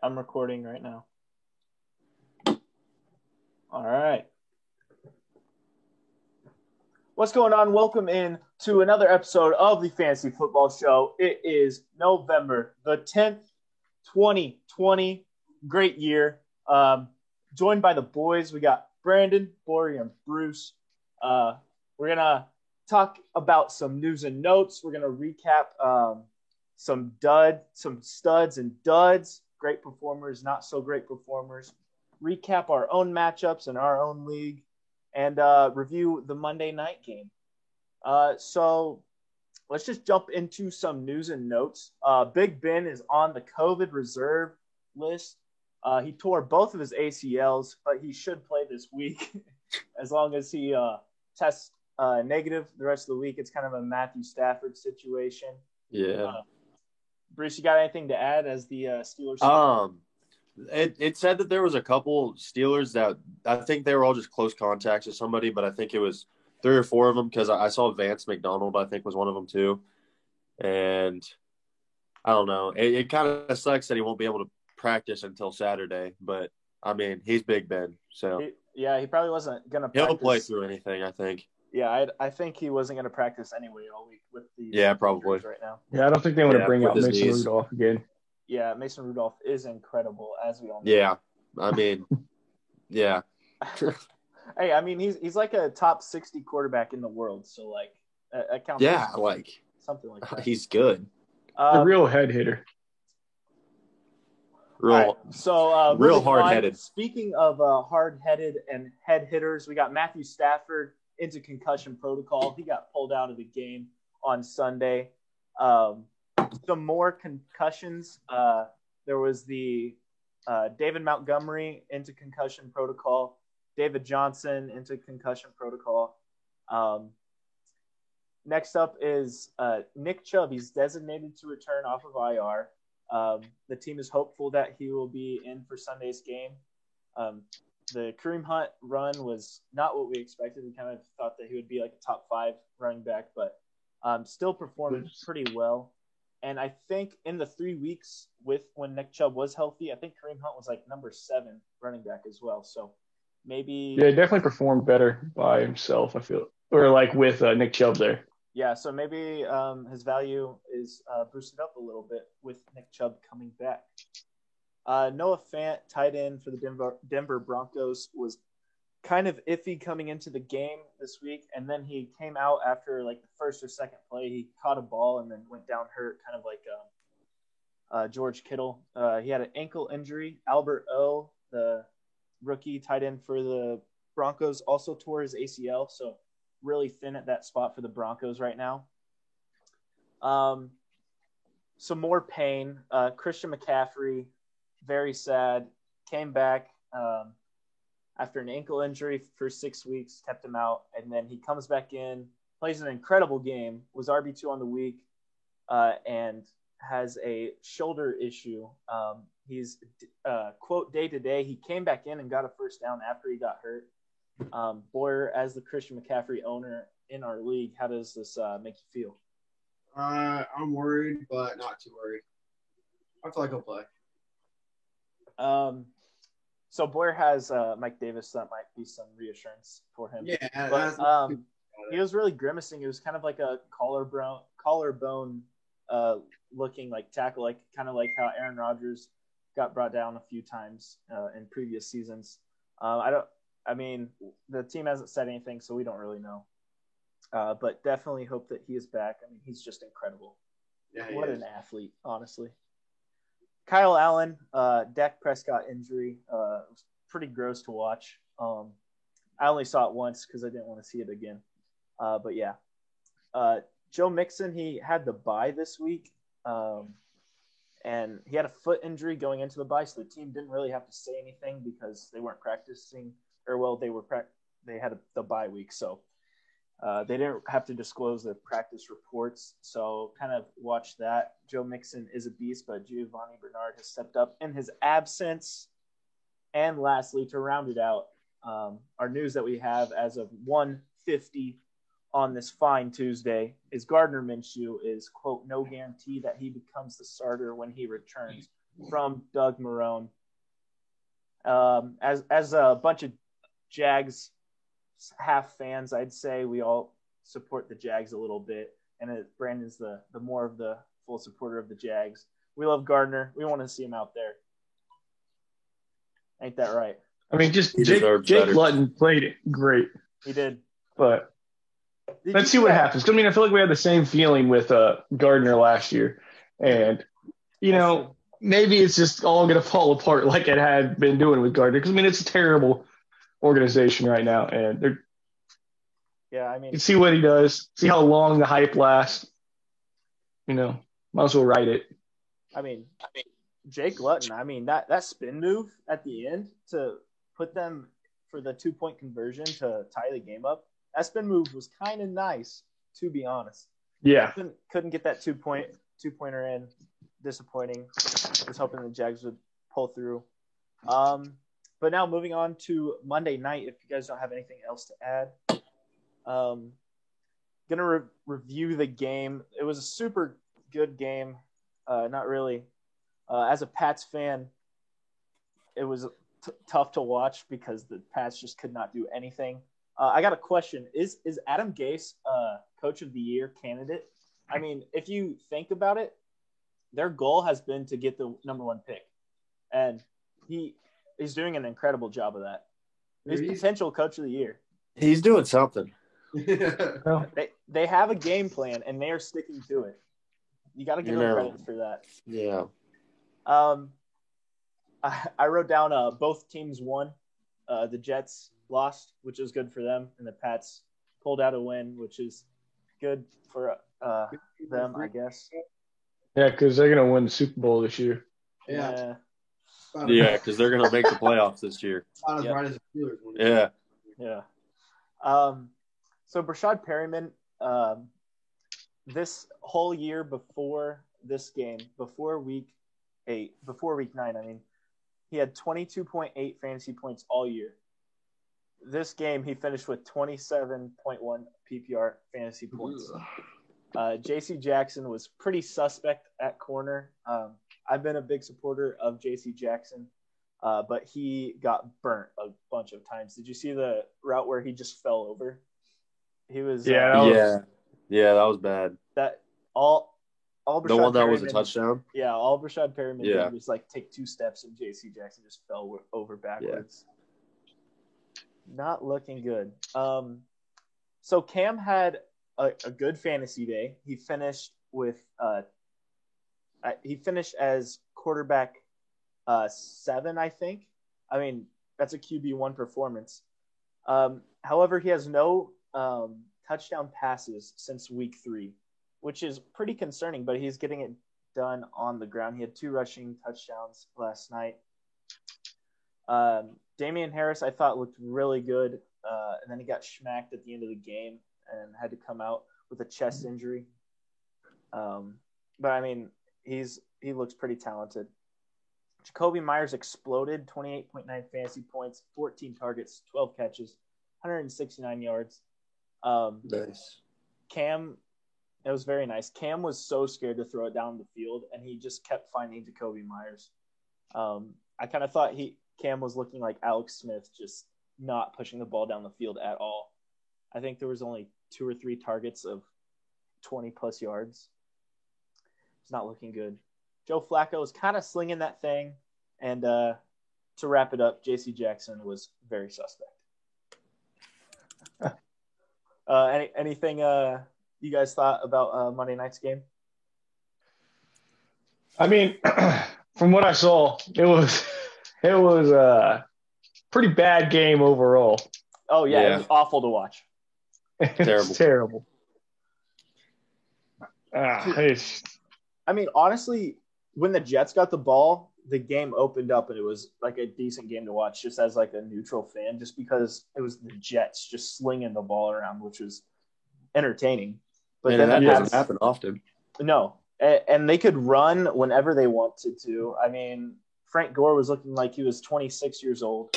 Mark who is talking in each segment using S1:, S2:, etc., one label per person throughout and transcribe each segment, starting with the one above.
S1: I'm recording right now. All right. What's going on? Welcome in to another episode of the Fantasy Football Show. It is November the 10th, 2020. Great year. Joined by the boys. We got Brandon, Bori, and Bruce. We're going to talk about some news and notes. We're going to recap some studs and duds, great performers, not so great performers, recap our own matchups in our own league, and review the Monday night game. So let's just jump into some news and notes. Big Ben is on the COVID reserve list. He tore both of his ACLs, but he should play this week as long as he tests negative the rest of the week. It's kind of a Matthew Stafford situation.
S2: Yeah.
S1: Bruce, you got anything to add as the Steelers?
S2: It said that there was a couple Steelers that I think they were all just close contacts with somebody, but I think it was 3 or 4 of them because I saw Vance McDonald, I think, was one of them too. And I don't know. It kind of sucks that he won't be able to practice until Saturday, but, I mean, he's Big Ben. So
S1: he probably wasn't going to practice.
S2: He'll play through anything, I think.
S1: Yeah, I think he wasn't going to practice anyway all week with the
S2: probably
S1: right now.
S3: Yeah, I don't think they want to bring out Mason Rudolph again.
S1: Yeah, Mason Rudolph is incredible, as we all know.
S2: Yeah, I mean, yeah.
S1: Hey, I mean, he's like a top 60 quarterback in the world, so like, that counts.
S2: Yeah,
S1: something like that.
S2: He's good.
S3: A real head hitter.
S2: Real hard-headed.
S1: Speaking of hard-headed and head hitters, we got Matthew Stafford into concussion protocol. He got pulled out of the game on Sunday. Some more concussions. There was the David Montgomery into concussion protocol. David Johnson into concussion protocol. Next up is Nick Chubb. He's designated to return off of IR. The team is hopeful that he will be in for Sunday's game. The Kareem Hunt run was not what we expected. We kind of thought that he would be like a top 5 running back, but still performed pretty well. And I think in the 3 weeks when Nick Chubb was healthy, I think Kareem Hunt was like number 7 running back as well. So maybe
S3: he definitely performed better by himself, I feel, or like with Nick Chubb there.
S1: Yeah, so maybe his value is boosted up a little bit with Nick Chubb coming back. Noah Fant, tight end for the Denver Broncos, was kind of iffy coming into the game this week, and then he came out after like the first or second play. He caught a ball and then went down hurt, kind of like George Kittle. He had an ankle injury. Albert O, the rookie tight end for the Broncos, also tore his ACL, so really thin at that spot for the Broncos right now. Some more pain. Christian McCaffrey, very sad, came back after an ankle injury for 6 weeks, kept him out, and then he comes back in, plays an incredible game, was RB2 on the week, and has a shoulder issue. He's, quote, day-to-day. He came back in and got a first down after he got hurt. Boyer, as the Christian McCaffrey owner in our league, how does this make you feel?
S4: I'm worried, but not too worried. I feel like he'll play.
S1: So Boyer has Mike Davis. That might be some reassurance for him.
S4: Yeah,
S1: but he was really grimacing. It was kind of like a collarbone looking like tackle, like kind of like how Aaron Rodgers got brought down a few times in previous seasons. I mean, the team hasn't said anything, so we don't really know. But definitely hope that he is back. I mean, he's just incredible.
S4: Yeah,
S1: what an athlete, honestly. Kyle Allen, Dak Prescott injury, was pretty gross to watch. I only saw it once because I didn't want to see it again. But yeah, Joe Mixon, he had the bye this week, and he had a foot injury going into the bye, so the team didn't really have to say anything because they weren't practicing, they had the bye week, so they didn't have to disclose the practice reports, so kind of watch that. Joe Mixon is a beast, but Giovanni Bernard has stepped up in his absence. And lastly, to round it out, our news that we have as of 1:50 on this fine Tuesday is Gardner Minshew is, quote, no guarantee that he becomes the starter when he returns. from Doug Marrone. As a bunch of Jags half fans, I'd say we all support the Jags a little bit, and Brandon's the more of the full supporter of the Jags. We love Gardner. We want to see him out there. Ain't that right?
S3: I mean, just
S2: He
S3: Jake
S2: deserves better.
S3: Luton played it great,
S1: He did.
S3: but let's see what happens. 'Cause, I mean, I feel like we had the same feeling with Gardner last year, and maybe it's just all going to fall apart like it had been doing with Gardner. Because I mean, it's a terrible organization right now, and you can see what he does, see how long the hype lasts. Might as well write it.
S1: I mean, Jake Luton. That spin move at the end to put them for the 2-point conversion to tie the game up. That spin move was kind of nice, to be honest.
S3: Yeah.
S1: Couldn't get that two-pointer in. Disappointing. Was hoping the Jags would pull through. But now moving on to Monday night, if you guys don't have anything else to add. Gonna review the game. It was a super good game. Not really. As a Pats fan, it was tough to watch because the Pats just could not do anything. I got a question. Is Adam Gase Coach of the Year candidate? I mean, if you think about it, their goal has been to get the number 1 pick. And he's doing an incredible job of that. He's potential Coach of the Year.
S2: He's doing something.
S1: They have a game plan, and they are sticking to it. You got to give them credit for that.
S2: Yeah.
S1: I wrote down both teams won. The Jets lost, which is good for them, and the Pats pulled out a win, which is good for them, I guess.
S3: Yeah, because they're going to win the Super Bowl this year.
S1: Yeah.
S2: Yeah, because they're going to make the playoffs this year.
S4: Not as bright as the Steelers.
S2: Yeah.
S1: Yeah. So Brashad Perryman, this whole year before this game, before week 9, he had 22.8 fantasy points all year. This game, he finished with 27.1 PPR fantasy points. J.C. Jackson was pretty suspect at corner. I've been a big supporter of J.C. Jackson, but he got burnt a bunch of times. Did you see the route where he just fell over? He was
S2: that was bad.
S1: That all
S2: the one that was a touchdown.
S1: Yeah, all Brashad Perryman did was take 2 steps, and J.C. Jackson just fell over backwards. Yeah. Not looking good. So Cam had a good fantasy day. He finished as quarterback 7, I think. I mean, that's a QB1 performance. However, he has no touchdown passes since week 3, which is pretty concerning, but he's getting it done on the ground. He had 2 rushing touchdowns last night. Damian Harris, I thought, looked really good, and then he got smacked at the end of the game and had to come out with a chest injury. But, I mean, he looks pretty talented. Jacoby Myers exploded, 28.9 fantasy points, 14 targets, 12 catches, 169 yards.
S2: Nice.
S1: Cam, it was very nice. Cam was so scared to throw it down the field, and he just kept finding Jacoby Myers. I kind of thought Cam was looking like Alex Smith, just not pushing the ball down the field at all. I think there was only 2 or 3 targets of 20-plus yards. It's not looking good. Joe Flacco was kind of slinging that thing, and to wrap it up, J.C. Jackson was very suspect. Anything you guys thought about Monday night's game?
S3: I mean, from what I saw, it was a pretty bad game overall.
S1: Oh yeah. It was awful to watch.
S3: Terrible. Terrible.
S1: I mean, honestly, when the Jets got the ball, the game opened up and it was like a decent game to watch just as like a neutral fan, just because it was the Jets just slinging the ball around, which was entertaining. But
S2: then that doesn't happen often.
S1: No. And they could run whenever they wanted to. I mean, Frank Gore was looking like he was 26 years old.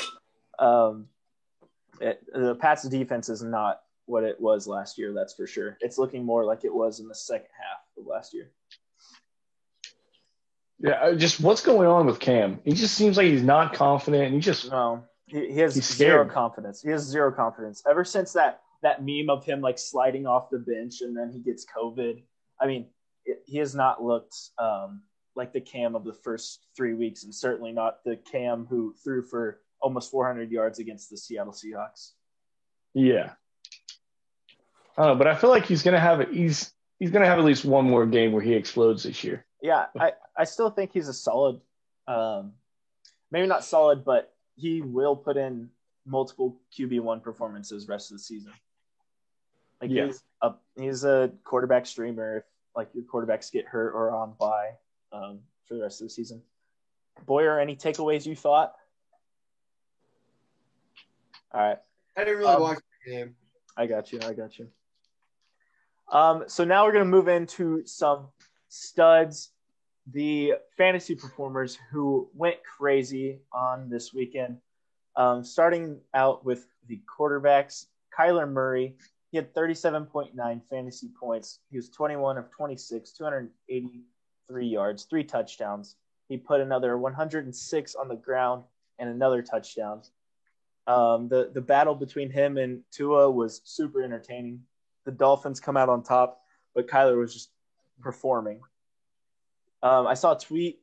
S1: The Pats' defense is not what it was last year, that's for sure. It's looking more like it was in the second half of last year.
S3: Yeah, just what's going on with Cam? He just seems like he's not confident, and
S1: No, he has
S3: he's
S1: zero
S3: scared.
S1: confidence. He has zero confidence. Ever since that meme of him like sliding off the bench and then he gets COVID. I mean, he has not looked like the Cam of the first 3 weeks, and certainly not the Cam who threw for almost 400 yards against the Seattle Seahawks.
S3: Yeah, I don't know, but I feel like he's gonna have at least one more game where he explodes this year.
S1: Yeah, I still think he's a solid, maybe not solid, but he will put in multiple QB1 performances rest of the season. Like
S3: Yeah.
S1: he's a quarterback streamer if like your quarterbacks get hurt or on bye for the rest of the season. Boyer, any takeaways you thought? All right.
S4: I didn't really watch the game.
S1: I got you. So now we're going to move into some studs, the fantasy performers who went crazy on this weekend. Starting out with the quarterbacks, Kyler Murray. He had 37.9 fantasy points. He was 21 of 26, 283 yards, 3 touchdowns. He put another 106 on the ground and another touchdown. The battle between him and Tua was super entertaining. The Dolphins come out on top, but Kyler was just performing. I saw a tweet.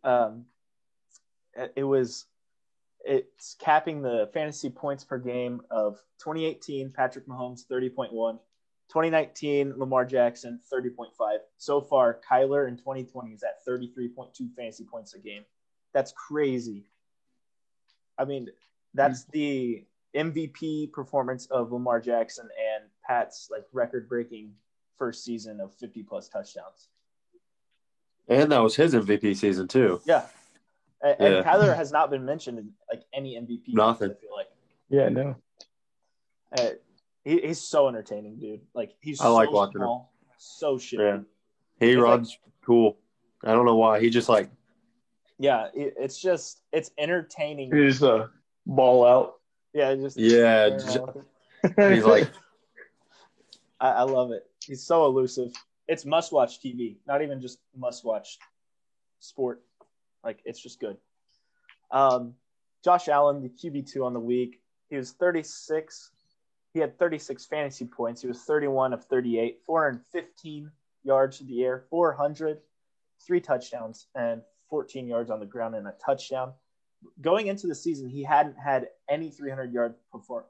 S1: It's capping the fantasy points per game of 2018, Patrick Mahomes, 30.1. 2019, Lamar Jackson, 30.5. So far, Kyler in 2020 is at 33.2 fantasy points a game. That's crazy. I mean, that's the MVP performance of Lamar Jackson and Pat's like record-breaking first season of 50-plus touchdowns.
S2: And that was his MVP season too.
S1: Yeah. And Kyler has not been mentioned in like any MVP.
S2: Nothing.
S1: I feel like.
S3: Yeah, no.
S1: He's so entertaining, dude. Like he's
S2: I like watching
S1: small, so shifty.
S2: Yeah. He runs cool. I don't know why. He just like.
S1: Yeah, it's entertaining.
S3: He's the ball out.
S1: Yeah,
S2: he's like.
S1: I love it. He's so elusive. It's must-watch TV, not even just must-watch sport. Like, it's just good. Josh Allen, the QB2 on the week, he was 36. He had 36 fantasy points. He was 31 of 38, 415 yards to the air, 400, 3 touchdowns, and 14 yards on the ground and a touchdown. Going into the season, he hadn't had any 300-yard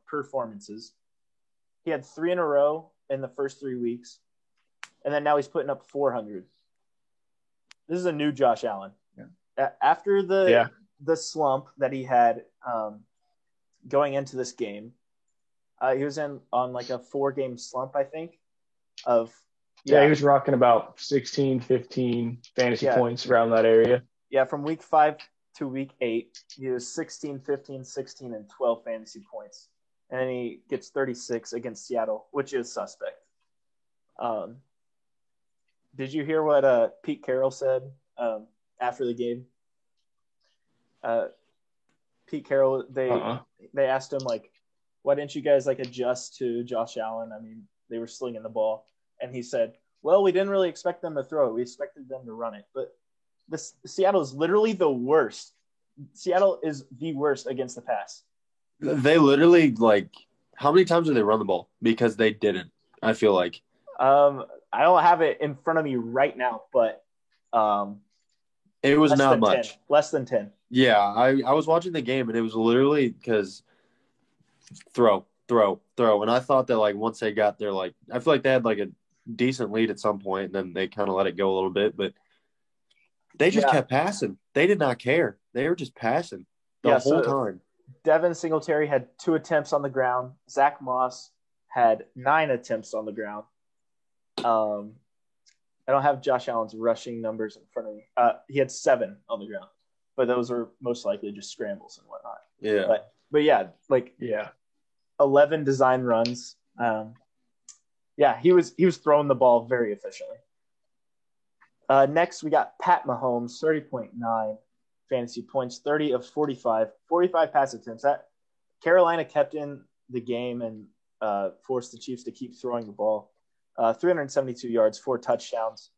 S1: performances. He had 3 in a row in the first 3 weeks, and then now he's putting up 400. This is a new Josh Allen. Yeah. After the slump that he had going into this game, he was on like a 4-game slump, I think.
S3: He was rocking about 16, 15 fantasy points around that area.
S1: Yeah, from week 5 to week 8, he was 16, 15, 16, and 12 fantasy points. And then he gets 36 against Seattle, which is suspect. Did you hear what Pete Carroll said after the game? Pete Carroll, they asked him, like, why didn't you guys, like, adjust to Josh Allen? I mean, they were slinging the ball. And he said, well, we didn't really expect them to throw it. We expected them to run it. But Seattle is literally the worst. Seattle is the worst against the pass.
S2: They literally, like, how many times did they run the ball? Because they didn't, I feel like.
S1: I don't have it in front of me right now, but
S2: it was not much.
S1: 10. Less than 10.
S2: Yeah, I was watching the game, and it was literally because throw. And I thought that, like, once they got there, like, I feel like they had, like, a decent lead at some point, and then they kind of let it go a little bit. But they just kept passing. They did not care. They were just passing the whole time.
S1: Devin Singletary had 2 attempts on the ground. Zach Moss had 9 attempts on the ground. I don't have Josh Allen's rushing numbers in front of me. He had 7 on the ground, but those were most likely just scrambles and whatnot.
S2: Yeah.
S1: But yeah, 11 design runs. He was throwing the ball very efficiently. Next, we got Pat Mahomes, 30.9 fantasy points, 30 of 45 pass attempts. That Carolina kept in the game and forced the Chiefs to keep throwing the ball. 372 yards, 4 touchdowns.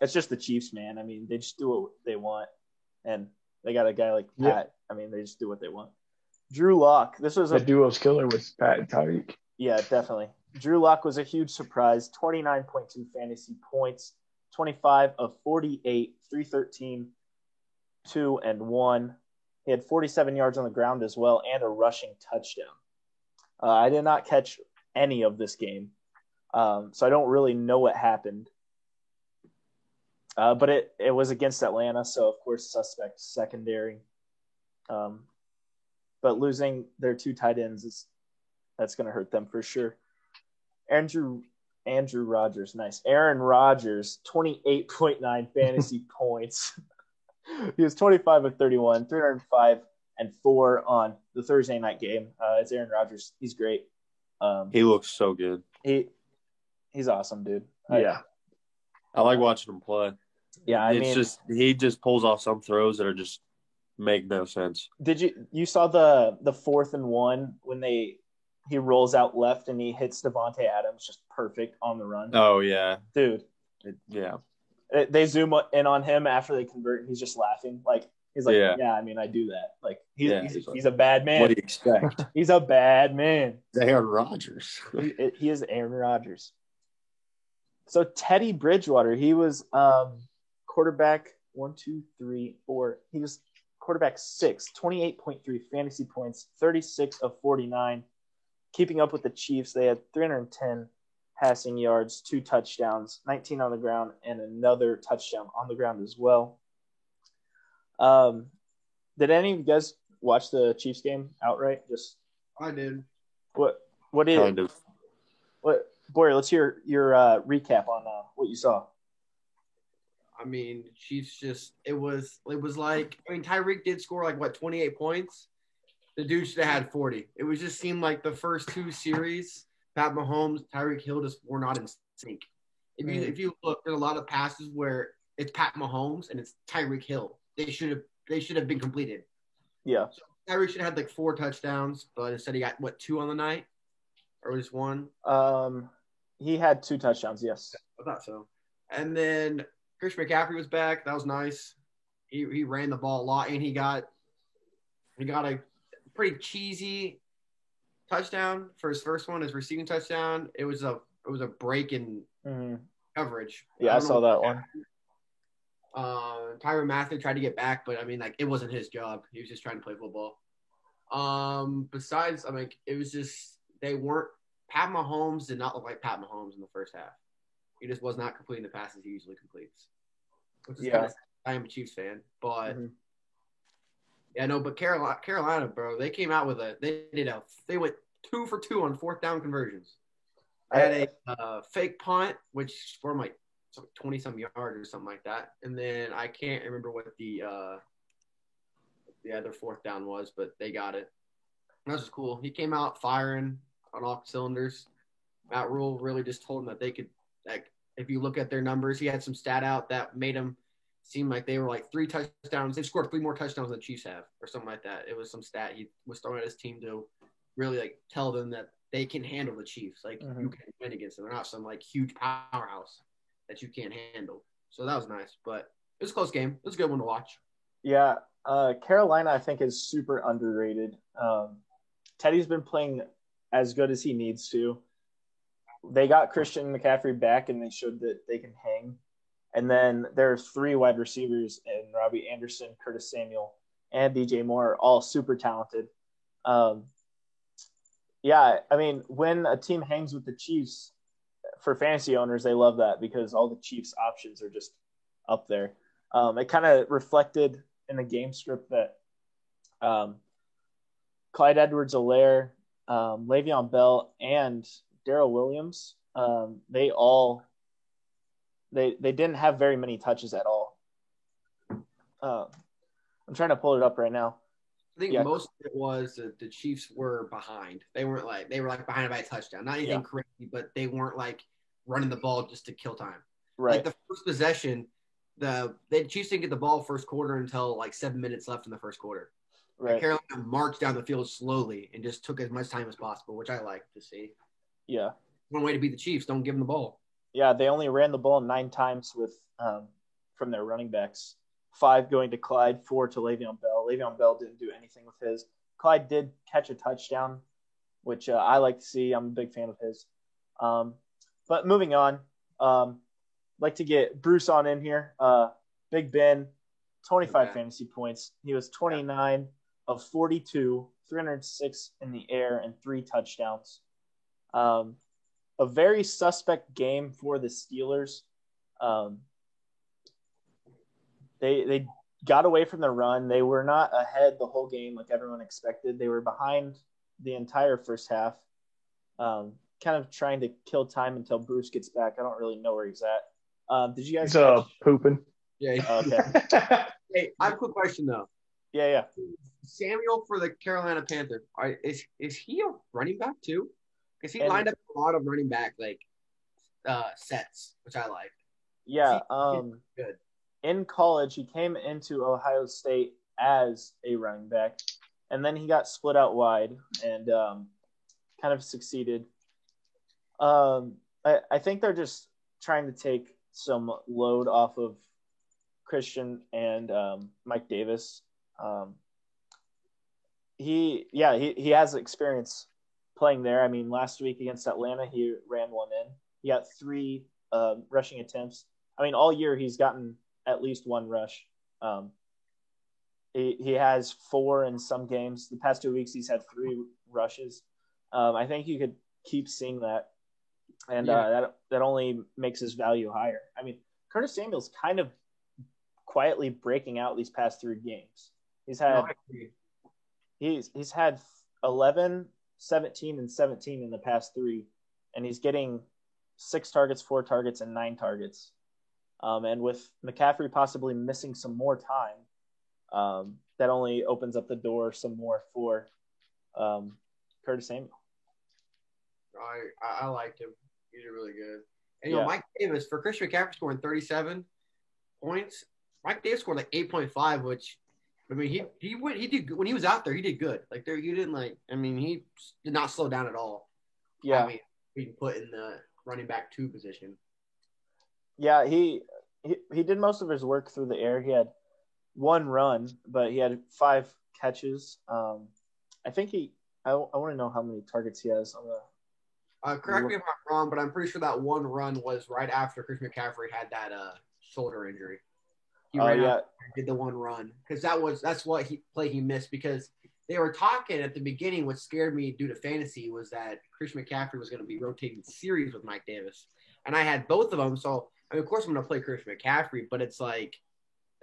S1: it's just the Chiefs, man. I mean, they just do what they want, and they got a guy like Pat. I mean, they just do what they want. Drew Lock. This was
S3: The duo's killer with Pat and Tyreek.
S1: Yeah, definitely. Drew Lock was a huge surprise. 29.2 fantasy points, 25 of 48, 313, 2 and 1. He had 47 yards on the ground as well and a rushing touchdown. I did not catch any of this game, so I don't really know what happened. But it was against Atlanta, so of course suspect secondary. But losing their two tight ends that's going to hurt them for sure. Andrew Rodgers, nice. Aaron Rodgers, 28.9 fantasy points. He was 25 of 31, 305 and 4 on the Thursday night game. It's Aaron Rodgers. He's great.
S2: He looks so good.
S1: He's awesome, dude.
S3: Yeah.
S2: I like watching him play.
S1: Yeah,
S2: he just pulls off some throws that are just make no sense.
S1: Did you saw the 4th and 1 when he rolls out left and he hits Devontae Adams just perfect on the run?
S2: Oh yeah,
S1: dude.
S2: Yeah.
S1: They zoom in on him after they convert, and he's just laughing. Like he's like, yeah I mean, I do that. Like he's a bad man.
S2: What do you expect?
S1: He's a bad man.
S2: Aaron Rodgers.
S1: He is Aaron Rodgers. So Teddy Bridgewater, he was quarterback 1, 2, 3, 4. He was quarterback 6, 28.3 fantasy points, 36 of 49. Keeping up with the Chiefs, they had 310 passing yards, 2 touchdowns, 19 on the ground, and another touchdown on the ground as well. Did any of you guys watch the Chiefs game outright?
S4: I did.
S1: What did
S2: kind of?
S1: What Boyer? Let's hear your recap on what you saw.
S4: I mean, Chiefs it was like, I mean, Tyreek did score like 28 points. The dude should have had 40. It was just seemed like the first 2 series, Pat Mahomes, Tyreek Hill just were not in sync. If you look, there's a lot of passes where it's Pat Mahomes and it's Tyreek Hill. They should have been completed.
S1: Yeah.
S4: So Tyreek should have had like 4 touchdowns, but instead he got 2 on the night, or just 1.
S1: He had 2 touchdowns. Yes.
S4: I thought so. And then Christian McCaffrey was back. That was nice. He ran the ball a lot, and he got a pretty cheesy touchdown for his first one, his receiving touchdown. It was a break in coverage.
S1: Yeah, I saw that one.
S4: Tyrann Mathieu tried to get back, but I mean, like, it wasn't his job. He was just trying to play football. Besides, I mean, it was just Pat Mahomes did not look like Pat Mahomes in the first half. He just was not completing the passes he usually completes. Which is kind of, I am a Chiefs fan, but but Carolina, bro, they came out with they went 2 for 2 on 4th down conversions. I had a fake punt, which scored like 20-some yards or something like that, and then I can't remember what the other 4th down was, but they got it. That was cool. He came out firing on all cylinders. Matt Rule really just told him that they could. Like, if you look at their numbers, he had some stat out that made him seem like they were like 3 touchdowns. They scored 3 more touchdowns than the Chiefs have, or something like that. It was some stat he was throwing at his team to really like tell them that they can handle the Chiefs. Like, you can win against them. They're not some like huge powerhouse that you can't handle. So that was nice, but it was a close game. It was a good one to watch.
S1: Yeah, Carolina, I think, is super underrated. Teddy's been playing as good as he needs to. They got Christian McCaffrey back, and they showed that they can hang. And then there's 3 wide receivers in Robbie Anderson, Curtis Samuel, and DJ Moore, all super talented. Yeah, I mean, when a team hangs with the Chiefs, for fantasy owners, they love that because all the Chiefs options are just up there. It kind of reflected in the game script that Clyde Edwards-Helaire, Le'Veon Bell, and Darrell Williams, they didn't have very many touches at all. I'm trying to pull it up right now.
S4: I think most of it was that the Chiefs were behind. They were behind by a touchdown. Not anything crazy, but they weren't like running the ball just to kill time.
S1: Right.
S4: Like the first possession, the Chiefs didn't get the ball first quarter until like 7 minutes left in the first quarter.
S1: Right.
S4: Like Carolina marched down the field slowly and just took as much time as possible, which I like to see.
S1: Yeah.
S4: One way to beat the Chiefs, don't give them the ball.
S1: Yeah, they only ran the ball 9 times with from their running backs. 5 going to Clyde, 4 to Le'Veon Bell. Le'Veon Bell didn't do anything with his. Clyde did catch a touchdown, which I like to see. I'm a big fan of his. But moving on, like to get Bruce on in here. Big Ben, 25 fantasy points. He was 29 of 42, 306 in the air, and 3 touchdowns. A very suspect game for the Steelers. They got away from the run. They were not ahead the whole game like everyone expected. They were behind the entire first half, kind of trying to kill time until Bruce gets back. I don't really know where he's at. Did you guys?
S3: He's pooping.
S4: Yeah.
S1: Okay.
S4: Hey, I have a quick question though.
S1: Yeah.
S4: Samuel for the Carolina Panthers. Is he a running back too? Because he lined up a lot of running back sets, which I like.
S1: Yeah.
S4: Good.
S1: In college, he came into Ohio State as a running back, and then he got split out wide and kind of succeeded. I think they're just trying to take some load off of Christian and Mike Davis. He has experience playing there. I mean, last week against Atlanta, he ran one in. He got 3 rushing attempts. I mean, all year he's gotten at least 1 rush. He has 4 in some games. The past 2 weeks, he's had 3 rushes. I think you could keep seeing that, and that only makes his value higher. I mean, Curtis Samuel's kind of quietly breaking out these past 3 games. He's had 11, 17, and 17 in the past 3, and he's getting 6 targets, 4 targets, and 9 targets. And with McCaffrey possibly missing some more time, that only opens up the door some more for Curtis Samuel.
S4: I liked him. He's really good. And, Mike Davis, for Christian McCaffrey scoring 37 points, Mike Davis scored like 8.5, which, I mean, he did good. When he was out there, he did good. Like, he did not slow down at all.
S1: Yeah.
S4: I mean, being put in the running back 2 position.
S1: Yeah, he did most of his work through the air. He had 1 run, but he had 5 catches. I think I want to know how many targets he has on the.
S4: Correct me if I'm wrong, but I'm pretty sure that 1 run was right after Chris McCaffrey had that shoulder injury. He ran out and did the 1 run because that's what play he missed, because they were talking at the beginning. What scared me due to fantasy was that Chris McCaffrey was going to be rotating series with Mike Davis, and I had both of them. So I mean, of course I'm going to play Chris McCaffrey, but it's like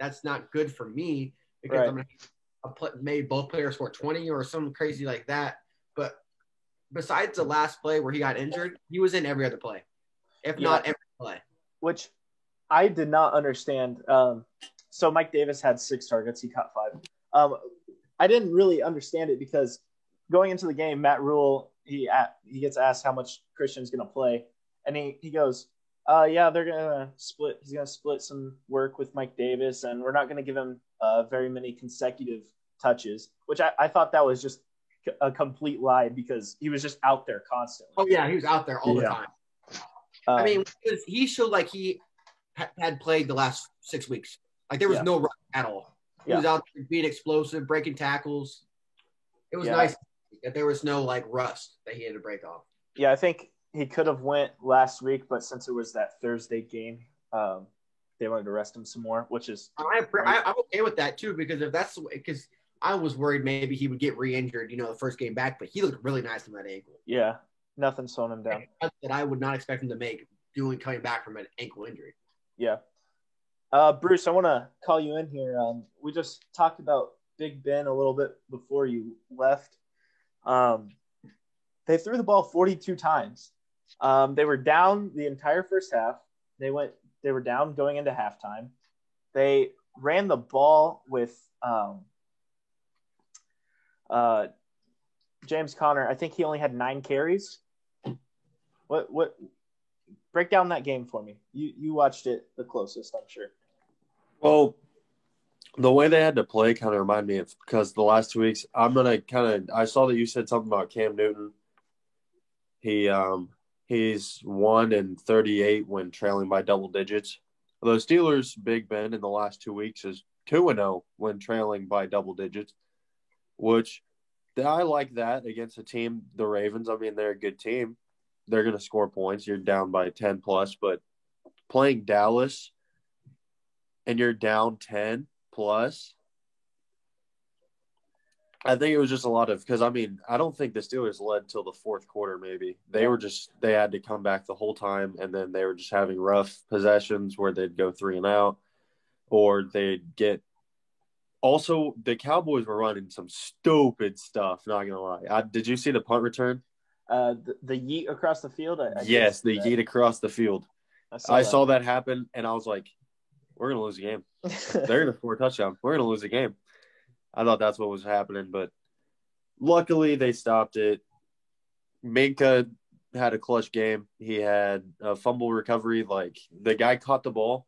S4: that's not good for me because I'm going to maybe both players score 20 or something crazy like that. But besides the last play where he got injured, he was in every other play, if not every play.
S1: Which I did not understand. So Mike Davis had 6 targets. He caught 5. I didn't really understand it because going into the game, Matt Rule, he gets asked how much Christian's going to play. And he goes, they're going to split. He's going to split some work with Mike Davis, and we're not going to give him very many consecutive touches, which I thought that was just a complete lie because he was just out there constantly.
S4: Oh, yeah, he was out there all the time. I mean, he showed like he had played the last 6 weeks. Like there was no run at all. He was out there being explosive, breaking tackles. It was nice that there was no like rust that he had to break off.
S1: Yeah, I think he could have went last week, but since it was that Thursday game, they wanted to rest him some more, which is
S4: I'm okay with that too, because if that's the way, because I was worried maybe he would get re-injured, the first game back, but he looked really nice on that ankle.
S1: Yeah, nothing slowing him down.
S4: That I would not expect him to make coming back from an ankle injury.
S1: Yeah. Bruce, I want to call you in here. We just talked about Big Ben a little bit before you left. They threw the ball 42 times. They were down the entire first half. They were down going into halftime. They ran the ball with James Conner. I think he only had 9 carries. What break down that game for me? You watched it the closest, I'm sure.
S2: Well, the way they had to play kind of reminded me of, because the last 2 weeks, I saw that you said something about Cam Newton. He's 1-38 when trailing by double digits. The Steelers' Big Ben in the last 2 weeks is 2-0 when trailing by double digits, which I like that against a team, the Ravens. I mean, they're a good team. They're going to score points. You're down by 10 plus, but playing Dallas and you're down 10 plus, I think it was just a lot of – because, I mean, I don't think the Steelers led until the fourth quarter maybe. They had to come back the whole time, and then they were just having rough possessions where they'd go 3 and out, or they'd get – also, the Cowboys were running some stupid stuff, not going to lie. Did you see the punt return?
S1: The yeet across the field?
S2: Yes, the yeet across the field. I saw that happen, and I was like, we're going to lose the game. They're going to score a touchdown. We're going to lose the game. I thought that's what was happening, but luckily they stopped it. Minka had a clutch game. He had a fumble recovery. Like, the guy caught the ball,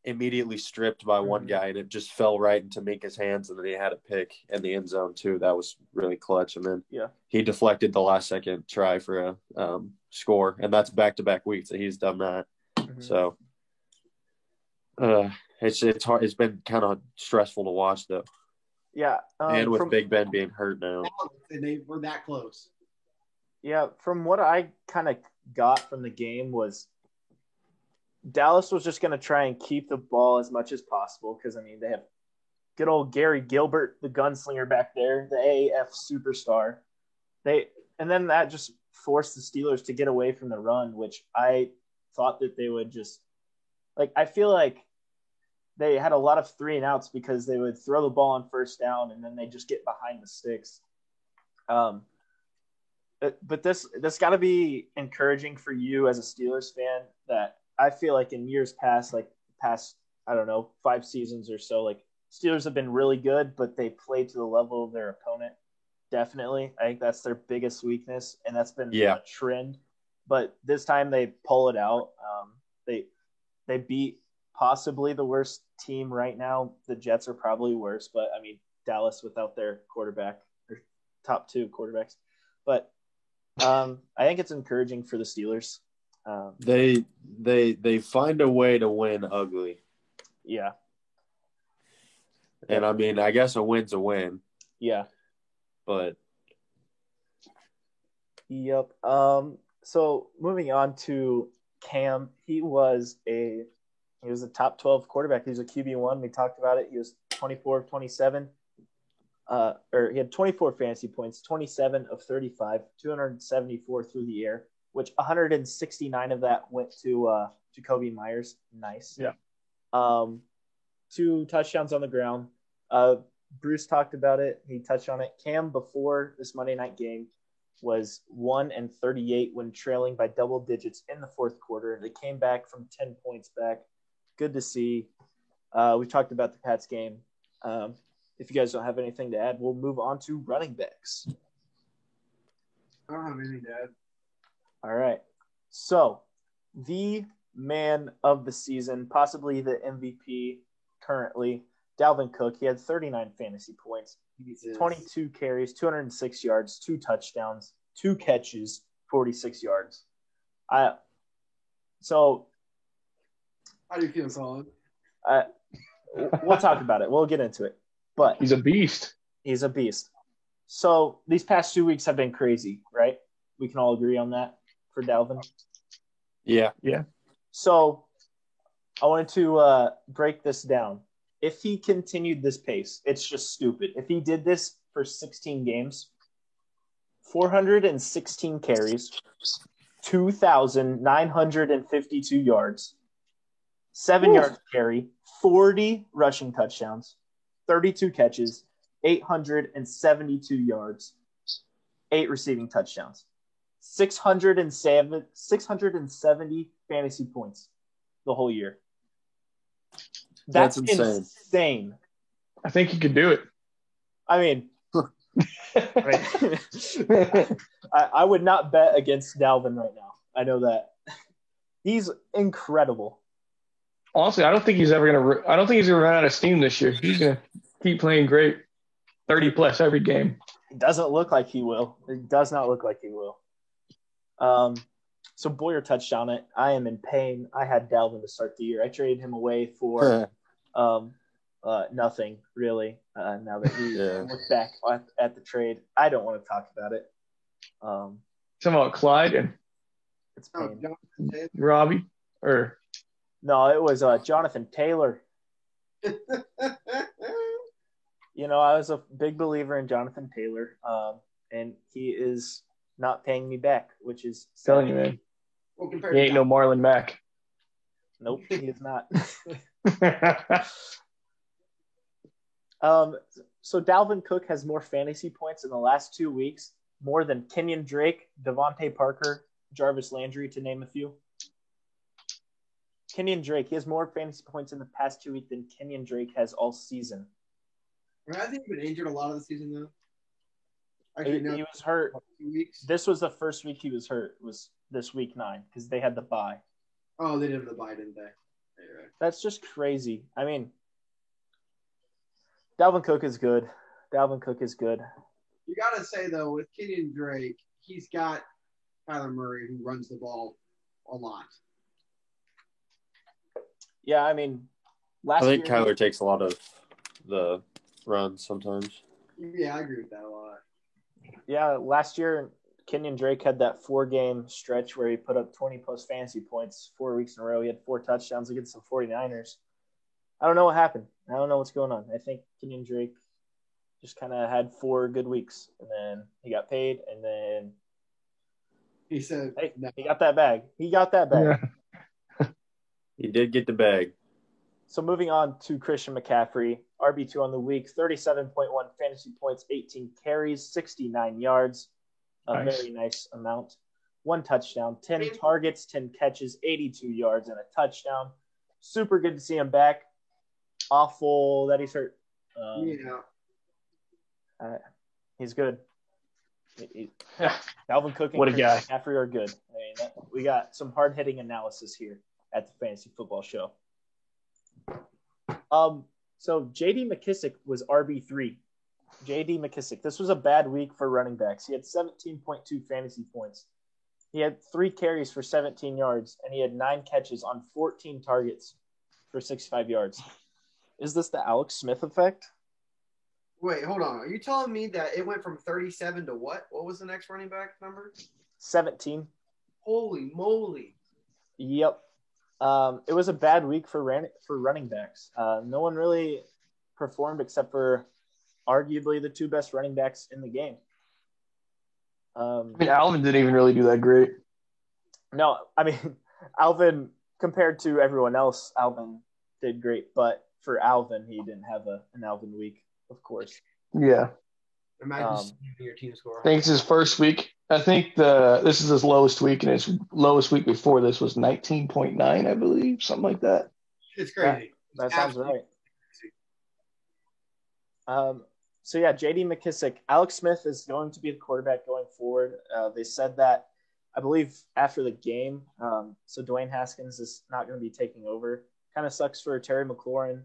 S2: immediately stripped by one guy, and it just fell right into Minka's hands, and then he had a pick in the end zone too. That was really clutch. And then he deflected the last second try for a score, and that's back-to-back weeks that he's done that. Mm-hmm. So it's hard. It's been kind of stressful to watch though.
S1: Yeah,
S2: and with Big Ben being hurt now,
S4: and they were that close.
S1: Yeah, from what I kind of got from the game was Dallas was just going to try and keep the ball as much as possible because, I mean, they have good old Gary Gilbert, the gunslinger back there, the AAF superstar. And then that just forced the Steelers to get away from the run, which I thought that they would just – like, I feel like they had a lot of 3 and outs because they would throw the ball on first down and then they just get behind the sticks. But this got to be encouraging for you as a Steelers fan that I feel like in years past, I don't know, 5 seasons or so, like Steelers have been really good, but they play to the level of their opponent. Definitely. I think that's their biggest weakness, and that's been a trend. But this time they pull it out. They beat possibly the worst team right now. The Jets are probably worse, but I mean Dallas without their quarterback or top 2 quarterbacks. But I think it's encouraging for the Steelers.
S2: They find a way to win ugly.
S1: Yeah.
S2: And I mean, I guess a win's a win.
S1: Yeah.
S2: But
S1: yep. So moving on to Cam, he was a top 12 quarterback. He was a QB1. We talked about it. He was 24 of 27. Or he had 24 fantasy points, 27 of 35, 274 through the air, which 169 of that went to Jacoby Myers. Nice.
S3: Yeah.
S1: 2 touchdowns on the ground. Bruce talked about it. He touched on it. Cam, before this Monday night game, was 1-38 when trailing by double digits in the fourth quarter. They came back from 10 points back. Good to see. We talked about the Pats game. If you guys don't have anything to add, we'll move on to running backs.
S4: I don't have anything to add.
S1: All right. So, the man of the season, possibly the MVP currently, Dalvin Cook. He had 39 fantasy points, 22 carries, 206 yards, 2 touchdowns, 2 catches, 46 yards. So,
S4: how do you feel, Solid?
S1: We'll talk about it. We'll get into it. But
S3: he's a beast.
S1: He's a beast. So these past 2 weeks have been crazy, right? We can all agree on that for Dalvin.
S2: Yeah.
S1: So I wanted to break this down. If he continued this pace, it's just stupid. If he did this for 16 games, 416 carries, 2,952 yards, 7 yards carry, 40 rushing touchdowns, 32 catches, 872 yards, 8 receiving touchdowns, 670 fantasy points the whole year. That's insane.
S3: I think he could do it.
S1: I mean, I would not bet against Dalvin right now. I know that. He's incredible.
S3: Honestly, I don't think he's going to run out of steam this year. He's going to keep playing great. 30-plus every game.
S1: It doesn't look like he will. It does not look like he will. So Boyer touched on it. I am in pain. I had Dalvin to start the year. I traded him away for nothing, really, now that we look back at the trade. I don't want to talk about it.
S3: Talking about Clyde and
S1: It's pain.
S3: Robbie? Or
S1: No, it was Jonathan Taylor. You know, I was a big believer in Jonathan Taylor, and he is not paying me back, which is
S3: telling you, man.
S4: Well,
S3: He ain't no Marlon Mack.
S1: Nope, he is not. So Dalvin Cook has more fantasy points in the last 2 weeks, more than Kenyon Drake, Devontae Parker, Jarvis Landry, to name a few. Kenyon Drake, he has more fantasy points in the past 2 weeks than Kenyon Drake has all season.
S4: I think he's been injured a lot of the season, though.
S1: Actually, he was hurt.
S4: 2 weeks.
S1: This was the first week he was hurt. Was this week 9 because they had the bye.
S4: Oh, they did have the bye, didn't they? Yeah, right.
S1: That's just crazy. I mean, Dalvin Cook is good.
S4: You got to say, though, with Kenyon Drake, he's got Kyler Murray who runs the ball a lot.
S1: Yeah, I mean,
S2: I think Kyler takes a lot of the runs sometimes.
S4: Yeah, I agree with that a lot.
S1: Yeah, last year, Kenyon Drake had that 4-game stretch where he put up 20-plus fantasy points 4 weeks in a row. He had 4 touchdowns against the 49ers. I don't know what happened. I don't know what's going on. I think Kenyon Drake just kind of had 4 good weeks, and then he got paid, and then
S4: he said,
S1: hey, he got that bag.
S3: Yeah.
S2: He did get the bag.
S1: So moving on to Christian McCaffrey, RB2 on the week, 37.1 fantasy points, 18 carries, 69 yards, a very nice amount. 1 touchdown, 10 targets, 10 catches, 82 yards, and a touchdown. Super good to see him back. Awful that he's hurt. He's good. Dalvin Cook and
S3: What a guy.
S1: McCaffrey are good. I mean, we got some hard-hitting analysis here at the Fantasy Football Show. So J.D. McKissick was RB3. J.D. McKissick. This was a bad week for running backs. He had 17.2 fantasy points. He had 3 carries for 17 yards, and he had 9 catches on 14 targets for 65 yards. Is this the Alex Smith effect?
S4: Wait, hold on. Are you telling me that it went from 37 to what? What was the next running back number?
S1: 17.
S4: Holy moly.
S1: Yep. It was a bad week for running backs. No one really performed except for arguably the 2 best running backs in the game.
S3: I mean, Alvin didn't even really do that great.
S1: No, I mean, Alvin, compared to everyone else, Alvin did great. But for Alvin, he didn't have an Alvin week, of course.
S3: Yeah.
S4: Imagine your team score.
S3: I think it's his first week. I think this is his lowest week, and his lowest week before this was 19.9, I believe, something like that.
S4: It's crazy.
S1: That sounds right. So, yeah, J.D. McKissick. Alex Smith is going to be the quarterback going forward. They said that, I believe, after the game. So Dwayne Haskins is not going to be taking over. Kind of sucks for Terry McLaurin.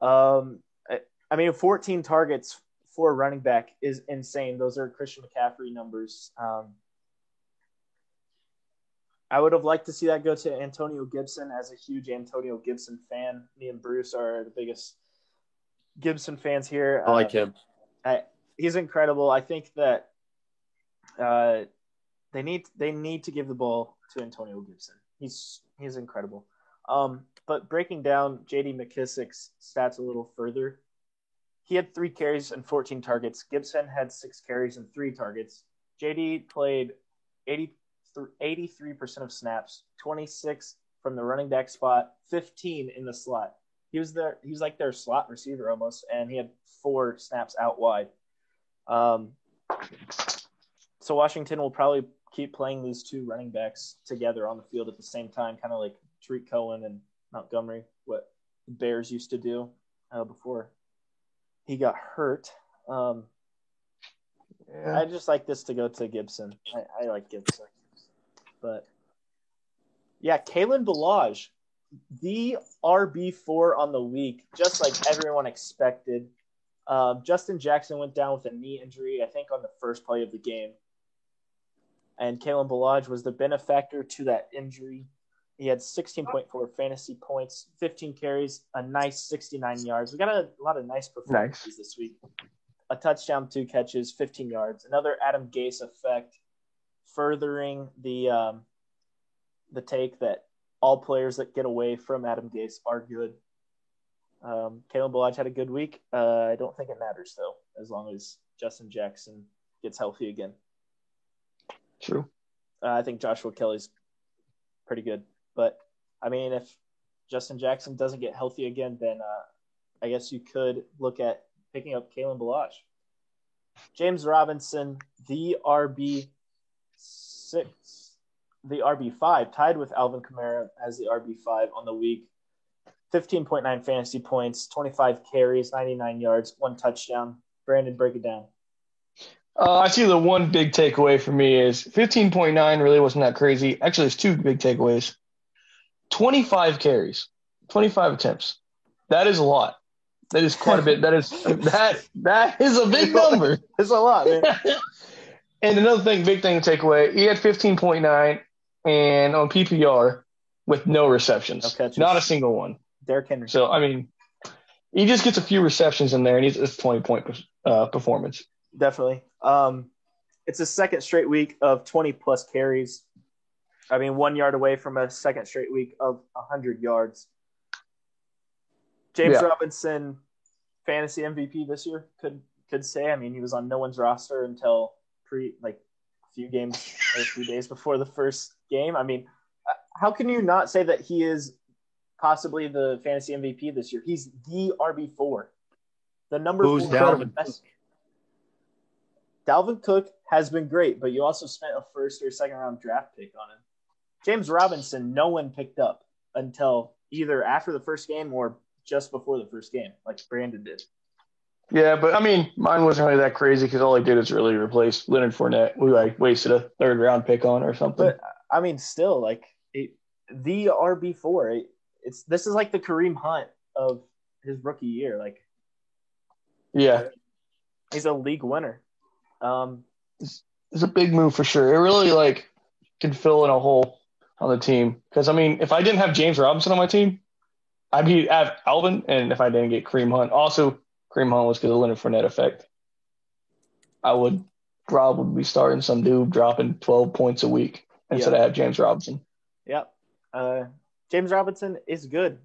S1: I mean, 14 targets for a running back is insane. Those are Christian McCaffrey numbers. I would have liked to see that go to Antonio Gibson. As a huge Antonio Gibson fan, me and Bruce are the biggest Gibson fans here.
S2: I like him.
S1: He's incredible. I think that they need to give the ball to Antonio Gibson. He's incredible. But breaking down J.D. McKissick's stats a little further, he had 3 carries and 14 targets. Gibson had 6 carries and 3 targets. J.D. played 83% of snaps, 26 from the running back spot, 15 in the slot. He was like their slot receiver almost, and he had 4 snaps out wide. So Washington will probably keep playing these 2 running backs together on the field at the same time, kind of like Tariq Cohen and Montgomery, what the Bears used to do before he got hurt. I just like this to go to Gibson. I like Gibson. But, yeah, Kalen Ballage, the RB4 on the week, just like everyone expected. Justin Jackson went down with a knee injury, I think, on the first play of the game. and Kalen Ballage was the benefactor to that injury. He had 16.4 fantasy points, 15 carries, a nice 69 yards. We got a lot of nice performances this week. A touchdown, 2 catches, 15 yards. Another Adam Gase effect, furthering the take that all players that get away from Adam Gase are good. Kalen Ballage had a good week. I don't think it matters, though, as long as Justin Jackson gets healthy again.
S3: True.
S1: I think Joshua Kelly's pretty good. But, I mean, if Justin Jackson doesn't get healthy again, then I guess you could look at picking up Kalen Ballage. James Robinson, the RB5, tied with Alvin Kamara as the RB5 on the week. 15.9 fantasy points, 25 carries, 99 yards, 1 touchdown. Brandon, break it down.
S3: I see the one big takeaway for me is 15.9 really wasn't that crazy. Actually, there's 2 big takeaways. 25 carries, 25 attempts. That is a lot. That is quite a bit. That is a big number.
S1: It's a lot, man.
S3: And another big thing to take away, he had 15.9 and on PPR with no receptions.
S1: No,
S3: not a single one.
S1: Derrick Henry.
S3: So, I mean, he just gets a few receptions in there, and he's a 20-point performance.
S1: Definitely. It's a second straight week of 20-plus carries. I mean, 1 yard away from a second straight week of 100 yards. James Robinson, fantasy MVP this year, could say. I mean, he was on no one's roster until a few days before the first game. I mean, how can you not say that he is possibly the fantasy MVP this year? He's the RB4. The number 4
S2: Dalvin
S1: best. Dalvin Cook has been great, but you also spent a first or second round draft pick on him. James Robinson, no one picked up until either after the first game or just before the first game, like Brandon did.
S3: Yeah, but I mean, mine wasn't really that crazy because all I did is really replace Leonard Fournette, who I wasted a third round pick on or something.
S1: But I mean, still, the RB4. This is like the Kareem Hunt of his rookie year.
S3: Yeah,
S1: he's a league winner.
S3: It's a big move for sure. It really can fill in a hole on the team. Because I mean, if I didn't have James Robinson on my team, I'd have Alvin, and if I didn't get Kareem Hunt, also Kareem Hunt was because of the Leonard Fournette effect. I would probably be starting some dude dropping 12 points a week instead of have James Robinson.
S1: Yep. James Robinson is good.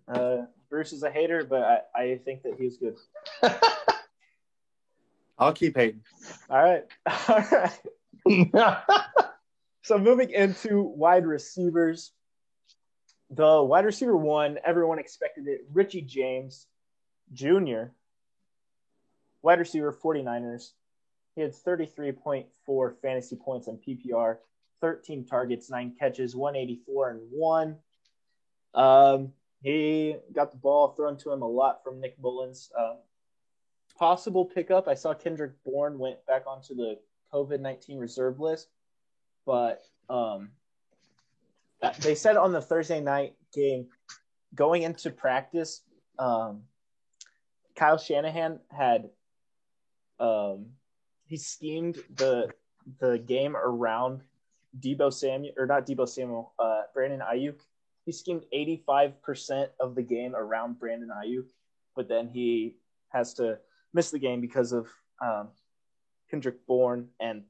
S1: Bruce is a hater, but I think that he's good.
S2: I'll keep hating.
S1: All right. So moving into wide receivers. The wide receiver 1, everyone expected it. Richie James Jr., wide receiver 49ers. He had 33.4 fantasy points on PPR, 13 targets, 9 catches, 184 and 1. He got the ball thrown to him a lot from Nick Mullins. Possible pickup. I saw Kendrick Bourne went back onto the COVID-19 reserve list, but they said on the Thursday night game, going into practice, Kyle Shanahan had he schemed the game around Brandon Ayuk. He schemed 85% of the game around Brandon Ayuk, but then he has to miss the game because of Kendrick Bourne. And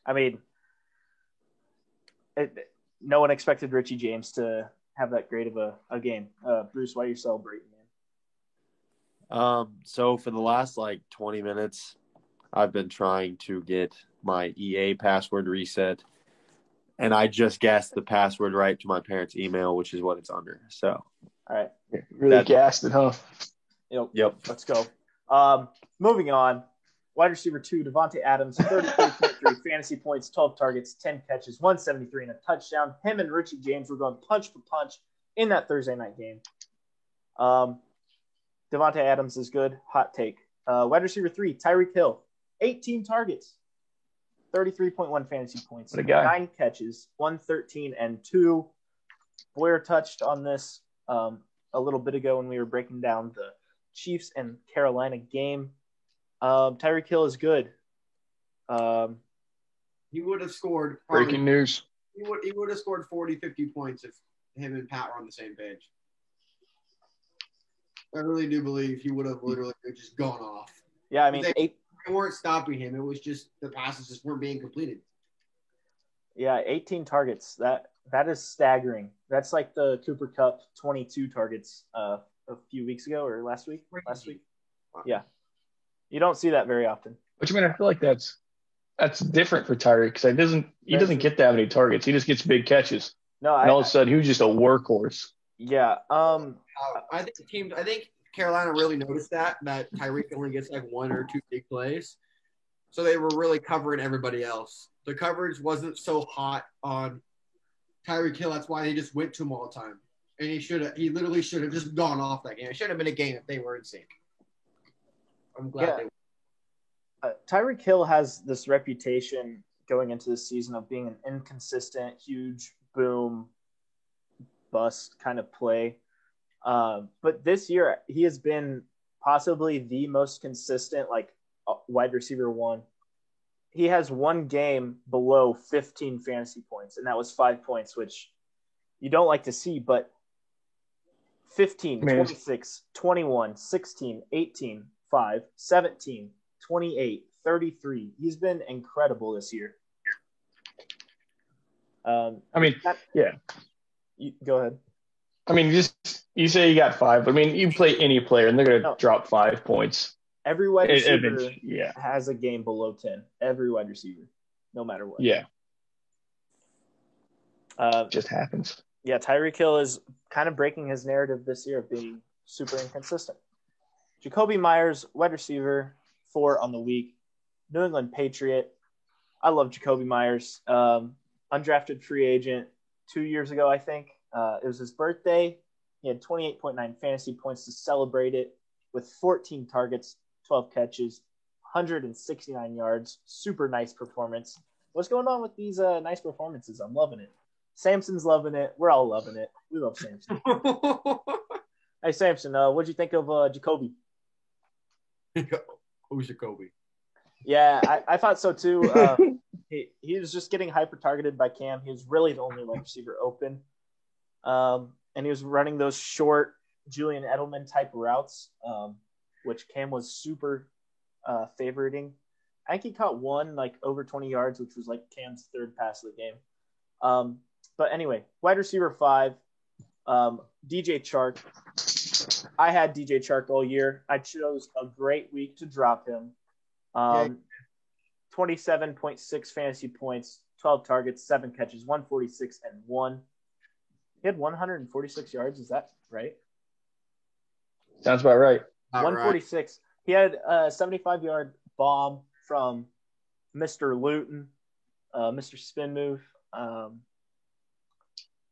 S1: I mean, no one expected Richie James to have that great of a game. Bruce, why are you celebrating,
S2: man? So for the last 20 minutes, I've been trying to get my EA password reset, and I just guessed the password right to my parents' email, which is what it's under. So,
S1: all right,
S3: really gassed it, huh?
S1: Yep. Let's go. Moving on. Wide receiver 2, Devontae Adams, 33.3 fantasy points, 12 targets, 10 catches, 173 and a touchdown. Him and Richie James were going punch for punch in that Thursday night game. Devontae Adams is good. Hot take. Wide receiver 3, Tyreek Hill, 18 targets, 33.1 fantasy points, 9 catches, 113 and 2. Boyer touched on this a little bit ago when we were breaking down the Chiefs and Carolina game. Tyreek Hill is good.
S4: He would have scored.
S3: Breaking news.
S4: He would have scored 40, 50 points if him and Pat were on the same page. I really do believe he would have literally just gone off.
S1: Yeah, I mean,
S4: they weren't stopping him. It was just the passes just weren't being completed.
S1: Yeah, 18 targets. That is staggering. That's like the Cooper Kupp 22 targets a few weeks ago or last week. Yeah, you don't see that very often.
S3: Which, I mean, I feel like that's different for Tyreek because he doesn't get that many targets. He just gets big catches.
S1: No,
S3: and all of a sudden, he was just a workhorse.
S1: Yeah.
S4: I think Carolina really noticed that Tyreek only gets like one or two big plays, so they were really covering everybody else. The coverage wasn't so hot on Tyreek Hill. That's why they just went to him all the time, and he literally should have just gone off that game. It should have been a game if they were in sync. I'm glad they were.
S1: Tyreek Hill has this reputation going into the season of being an inconsistent, huge boom, bust kind of play. But this year, he has been possibly the most consistent, like wide receiver one. He has one game below 15 fantasy points, and that was 5 points, which you don't like to see, but 15, 26, 21, 16, 18, 5, 17, 28, 33. He's been incredible this year.
S3: Yeah.
S1: Go ahead.
S3: I mean, you say you got 5, but I mean, you play any player, and they're going to drop 5 points.
S1: Every wide receiver has a game below 10. Every wide receiver, no matter what.
S3: Yeah. Just happens.
S1: Yeah, Tyreek Hill is kind of breaking his narrative this year of being super inconsistent. Jakobi Meyers, wide receiver, 4 on the week. New England Patriot. I love Jakobi Meyers. Undrafted free agent 2 years ago, I think. It was his birthday. He had 28.9 fantasy points to celebrate it with 14 targets, 12 catches, 169 yards. Super nice performance. What's going on with these nice performances? I'm loving it. Samson's loving it. We're all loving it. We love Samson. Hey, Samson, what'd you think of Jakobi?
S4: Who's Jakobi?
S1: Yeah, I thought so too. He was just getting hyper-targeted by Cam. He was really the only wide receiver open. And he was running those short Julian Edelman type routes, which Cam was super favoriting. I think he caught one like over 20 yards, which was like Cam's third pass of the game. But anyway, wide receiver 5, DJ Chark. I had DJ Chark all year. I chose a great week to drop him. 27.6 fantasy points, 12 targets, 7 catches, 146 and 1. He had 146 yards. Is that right?
S3: Sounds about right.
S1: 146. He had a 75-yard bomb from Mr. Luton, Mr. Spin Move.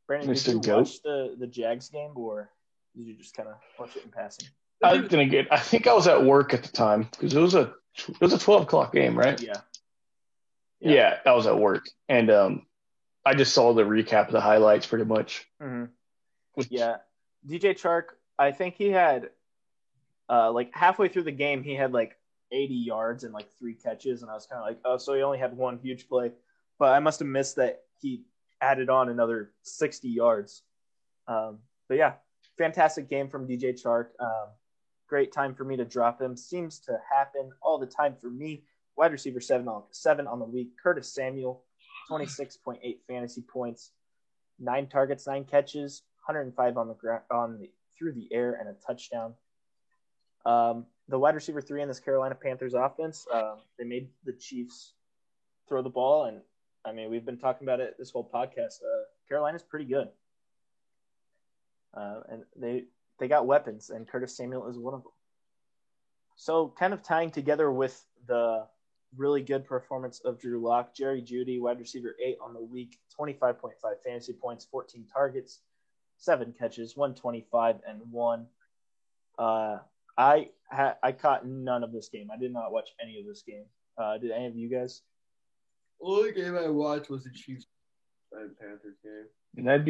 S1: Brandon, did you watch the Jags game, or did you just kind of watch it in passing?
S3: I think I was at work at the time because it was a 12 o'clock game, right? Yeah, I was at work, and I just saw the recap of the highlights pretty much.
S1: Mm-hmm. Yeah, DJ Chark. I think he had like halfway through the game, he had like 80 yards and like 3 catches, and I was kind of like, oh, so he only had one huge play, but I must have missed that he added on another 60 yards. But yeah, fantastic game from DJ Chark. Great time for me to drop him. Seems to happen all the time for me. Wide receiver 7 on the week. Curtis Samuel, 26.8 fantasy points, 9 targets, 9 catches, 105 on the ground, through the air, and a touchdown. The wide receiver 3 in this Carolina Panthers offense, they made the Chiefs throw the ball, and I mean, we've been talking about it this whole podcast. Carolina's pretty good, and they got weapons, and Curtis Samuel is one of them. So, kind of tying together with the really good performance of Drew Lock, Jerry Jeudy, wide receiver 8 on the week, 25.5 fantasy points, 14 targets, 7 catches, 125 and 1. I caught none of this game. I did not watch any of this game. Did any of you guys?
S4: The only game I watched was the Chiefs and Panthers game.
S3: And that'd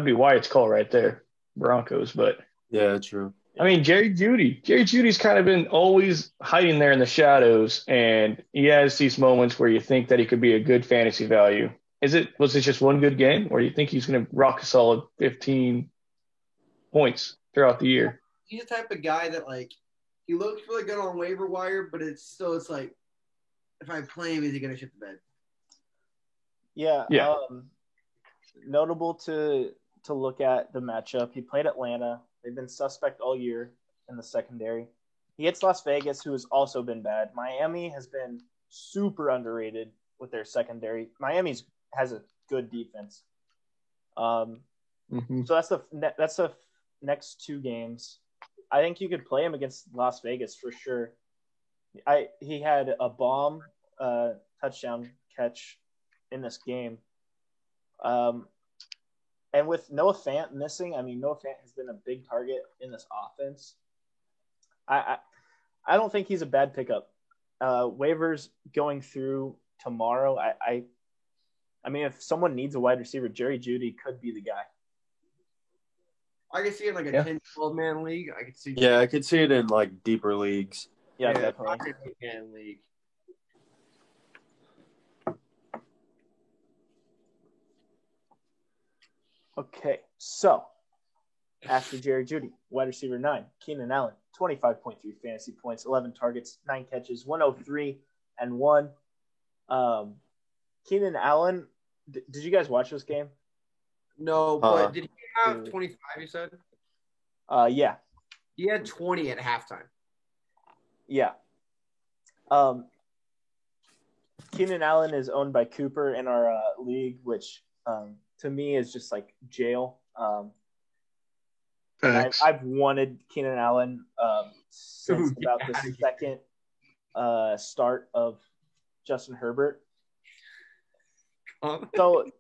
S3: be Wyatt's call right there, Broncos. But
S2: yeah, true.
S3: I mean, Jerry Jeudy. Jerry Judy's kind of been always hiding there in the shadows, and he has these moments where you think that he could be a good fantasy value. Was it just one good game, or do you think he's going to rock a solid 15 points throughout the year?
S4: He's the type of guy that, like, he looks really good on waiver wire, but it's like, if I play him, is he going to shit the bed?
S1: Yeah.
S3: Yeah.
S1: Notable to look at the matchup. He played Atlanta. They've been suspect all year in the secondary. He hits Las Vegas, who has also been bad. Miami has been super underrated with their secondary. Miami has a good defense. So that's the next two games. I think you could play him against Las Vegas for sure. He had a bomb touchdown catch in this game. And with Noah Fant missing, I mean, Noah Fant has been a big target in this offense. I don't think he's a bad pickup. Waivers going through tomorrow. I mean, if someone needs a wide receiver, Jerry Jeudy could be the guy.
S4: I could see it in like a 10, 12-man league. I could see.
S2: Yeah, I could see it in like deeper leagues.
S1: Yeah, definitely.
S4: 10-man league.
S1: Okay, so after Jerry Jeudy, wide receiver 9, Keenan Allen, 25.3 fantasy points, 11 targets, 9 catches, 103 and 1. Keenan Allen, did you guys watch this game?
S4: No, but did he have 25, you said?
S1: Yeah.
S4: He had 20 at halftime.
S1: Yeah. Keenan Allen is owned by Cooper in our league, which to me is just like jail. I've wanted Keenan Allen since about the second start of Justin Herbert. So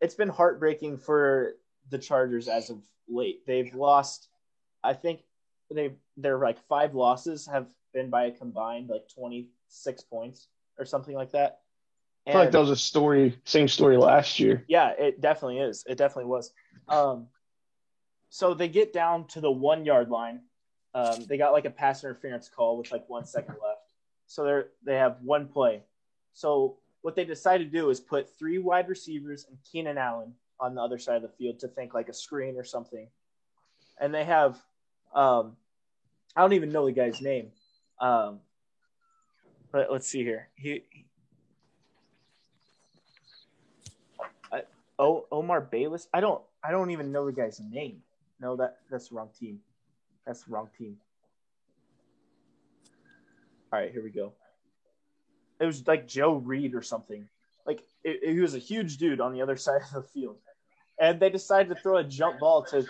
S1: it's been heartbreaking for the Chargers as of late. They've lost, I think their like 5 losses have been by a combined like 26 points or something like that.
S3: I feel like that was same story last year.
S1: Yeah, it definitely is. It definitely was. So they get down to the 1 yard line. They got like a pass interference call with like 1 second left. So they have one play. So what they decided to do is put 3 wide receivers and Keenan Allen on the other side of the field to think like a screen or something. And they have I don't even know the guy's name. But let's see here. Omar Bayless. I don't even know the guy's name. No, that's the wrong team. That's the wrong team. All right, here we go. It was like Joe Reed or something. Like he was a huge dude on the other side of the field, and they decided to throw a jump ball to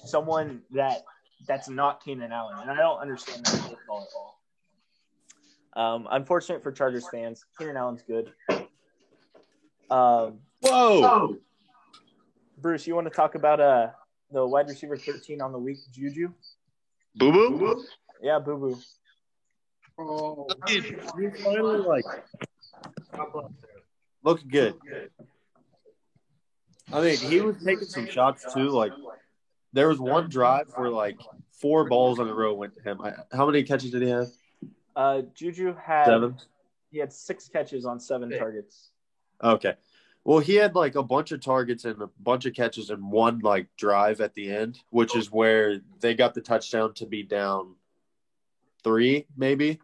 S1: someone that's not Keenan Allen, and I don't understand that football at all. Unfortunate for Chargers fans, Keenan Allen's good.
S2: Whoa,
S1: Bruce, you want to talk about the wide receiver 13 on the week, Juju?
S2: Boo Boo?
S1: Yeah, Boo Boo.
S4: Oh,
S2: Dude, he finally looked good. I mean, he was taking some shots too. Like there was one drive where like 4 balls in a row went to him. How many catches did he have?
S1: Juju had
S2: 7.
S1: He had 6 catches on 7 targets.
S2: Okay. Well, he had like a bunch of targets and a bunch of catches in one like drive at the end, which is where they got the touchdown to be down 3, maybe.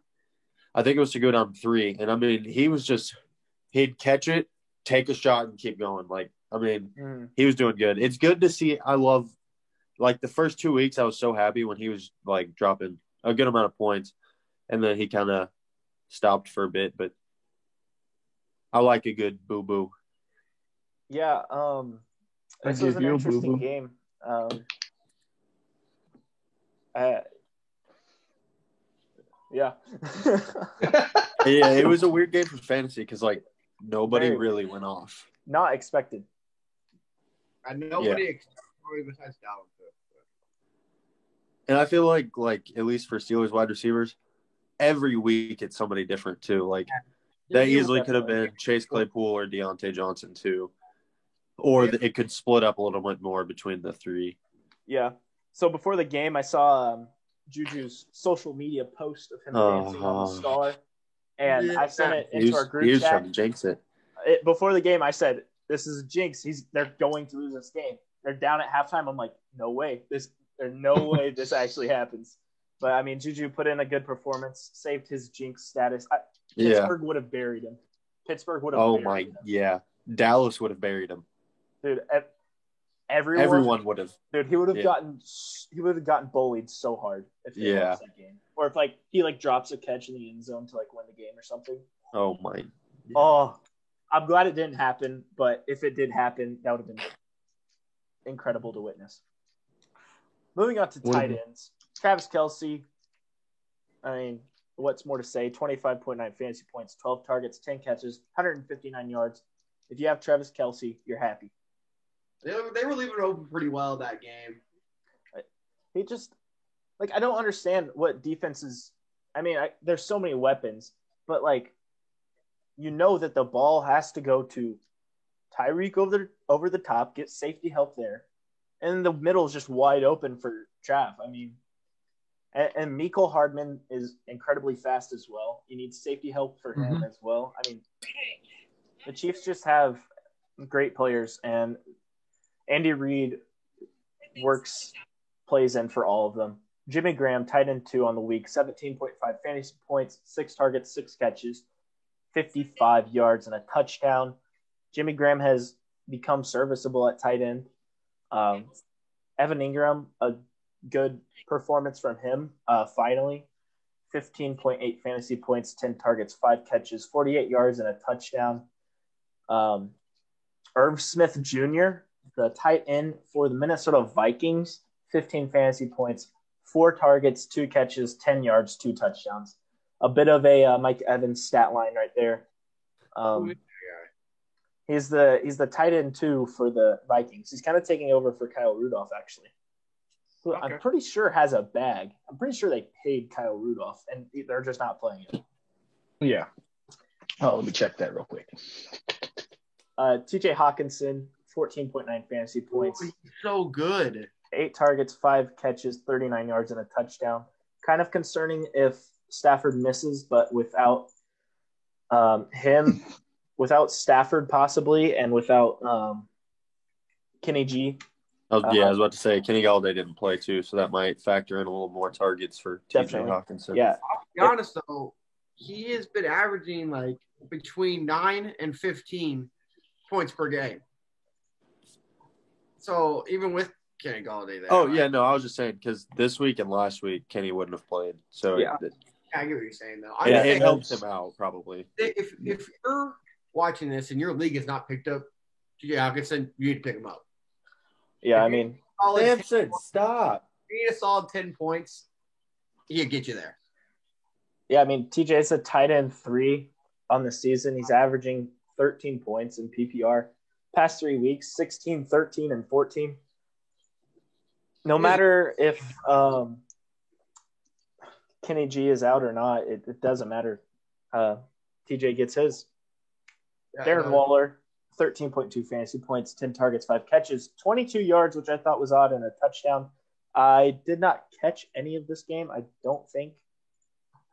S2: I think it was to go down 3. And I mean, he'd catch it, take a shot, and keep going. Like, I mean, he was doing good. It's good to see. I love, like, the first 2 weeks, I was so happy when he was like dropping a good amount of points. And then he kind of stopped for a bit, but I like a good Boo Boo.
S1: Yeah, this was an interesting game. Yeah.
S2: Yeah, it was a weird game for fantasy because, like, nobody really went off.
S1: Not expected.
S4: And nobody besides Dalvin.
S2: And I feel like at least for Steelers wide receivers, every week it's somebody different too. Like that easily could have been Chase Claypool or Deontay Johnson too. Or it could split up a little bit more between the 3.
S1: Yeah. So before the game, I saw Juju's social media post of him dancing on the star, and I sent it into our group chat.
S2: He was trying to jinx it.
S1: Before the game, I said, "This is a jinx. They're going to lose this game. They're down at halftime." I'm like, "No way. There's no way this actually happens." But I mean, Juju put in a good performance, saved his jinx status. Pittsburgh would have buried him. Pittsburgh would have.
S2: Oh my, yeah. Dallas would have buried him.
S1: Dude,
S2: everyone would have.
S1: Dude, he would have gotten bullied so hard if he lost that game, or if he drops a catch in the end zone to win the game or something.
S2: Oh my. Yeah.
S1: Oh, I'm glad it didn't happen, but if it did happen, that would have been incredible to witness. Moving on to tight ends, Travis Kelce. I mean, what's more to say? 25.9 fantasy points, 12 targets, 10 catches, 159 yards. If you have Travis Kelce, you're happy.
S4: They were leaving it open pretty well that game.
S1: He just I don't understand what defenses. I mean, there's so many weapons, but you know that the ball has to go to Tyreek over the top, get safety help there, and the middle is just wide open for Trav. I mean, and Mecole Hardman is incredibly fast as well. You need safety help for him as well. I mean, the Chiefs just have great players, and Andy Reid plays in for all of them. Jimmy Graham, tight end 2 on the week, 17.5 fantasy points, 6 targets, 6 catches, 55 yards, and a touchdown. Jimmy Graham has become serviceable at tight end. Evan Ingram, a good performance from him, finally. 15.8 fantasy points, 10 targets, 5 catches, 48 yards, and a touchdown. Irv Smith Jr., the tight end for the Minnesota Vikings, 15 fantasy points, 4 targets, 2 catches, 10 yards, 2 touchdowns. A bit of a Mike Evans stat line right there. He's the tight end 2 for the Vikings. He's kind of taking over for Kyle Rudolph, actually. Who I'm pretty sure has a bag. I'm pretty sure they paid Kyle Rudolph, and they're just not playing it.
S3: Yeah. Oh, let me check that real quick.
S1: TJ Hawkinson, 14.9 fantasy points.
S4: Oh, he's so good.
S1: 8 targets, 5 catches, 39 yards, and a touchdown. Kind of concerning if Stafford misses, but without him, without Stafford possibly, and without Kenny G.
S2: I was about to say Kenny Galladay didn't play too, so that might factor in a little more targets for TJ Hawkinson.
S1: Yeah.
S4: I'll be honest though, he has been averaging between 9 and 15 points per game. So even with Kenny Galladay there.
S2: Oh yeah, no, I was just saying because this week and last week Kenny wouldn't have played. So
S4: yeah, I get what you're saying though.
S2: It helps him out probably.
S4: If you're watching this and your league is not picked up TJ Hawkinson, you need to pick him up.
S1: Yeah, I mean,
S2: Samson, stop.
S4: You need a solid 10 points. He'll get you there.
S1: Yeah, I mean, TJ is a tight end 3 on the season. He's averaging 13 points in PPR. Past 3 weeks, 16, 13, and 14. No matter if Kenny G is out or not, it doesn't matter. TJ gets his. Yeah, Darren Waller, 13.2 fantasy points, 10 targets, 5 catches, 22 yards, which I thought was odd, and a touchdown. I did not catch any of this game, I don't think.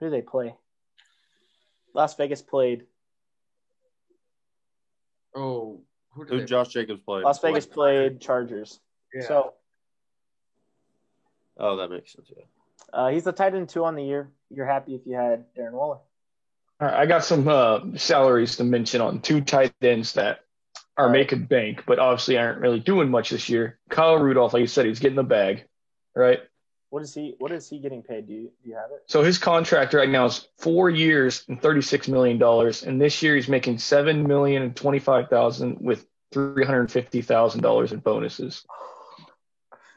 S1: Who did they play? Las Vegas played.
S4: Oh,
S2: who Josh Jacobs played?
S1: Las Vegas played Chargers.
S4: Yeah.
S1: So.
S2: Oh, that makes sense, yeah.
S1: He's the tight end 2 on the year. You're happy if you had Darren Waller.
S3: All right, I got some salaries to mention on 2 tight ends that are making bank, but obviously aren't really doing much this year. Kyle Rudolph, like you said, he's getting the bag, right?
S1: What is he getting paid? Do you have it?
S3: So his contract right now is 4 years and $36 million, and this year he's making $7,025,000 with $350,000 in bonuses.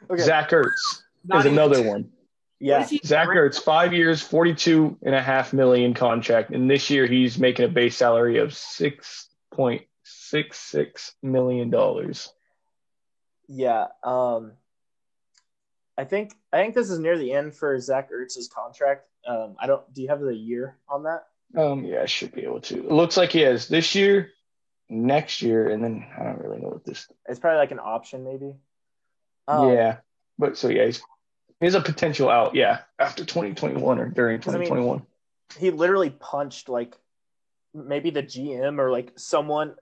S3: Okay. Zach Ertz is another one.
S1: Yeah,
S3: Zach Ertz, 5 years, $42.5 million contract, and this year he's making a base salary of $6.66 million.
S1: Yeah, I think this is near the end for Zach Ertz's contract. Do you have the year on that?
S3: Yeah, I should be able to. It looks like he has this year, next year, and then I don't really know what this.
S1: It's probably like an option, maybe.
S3: Yeah, but so yeah, he's He has a potential out, after 2021 or during 2021.
S1: He literally punched like maybe the GM or like someone,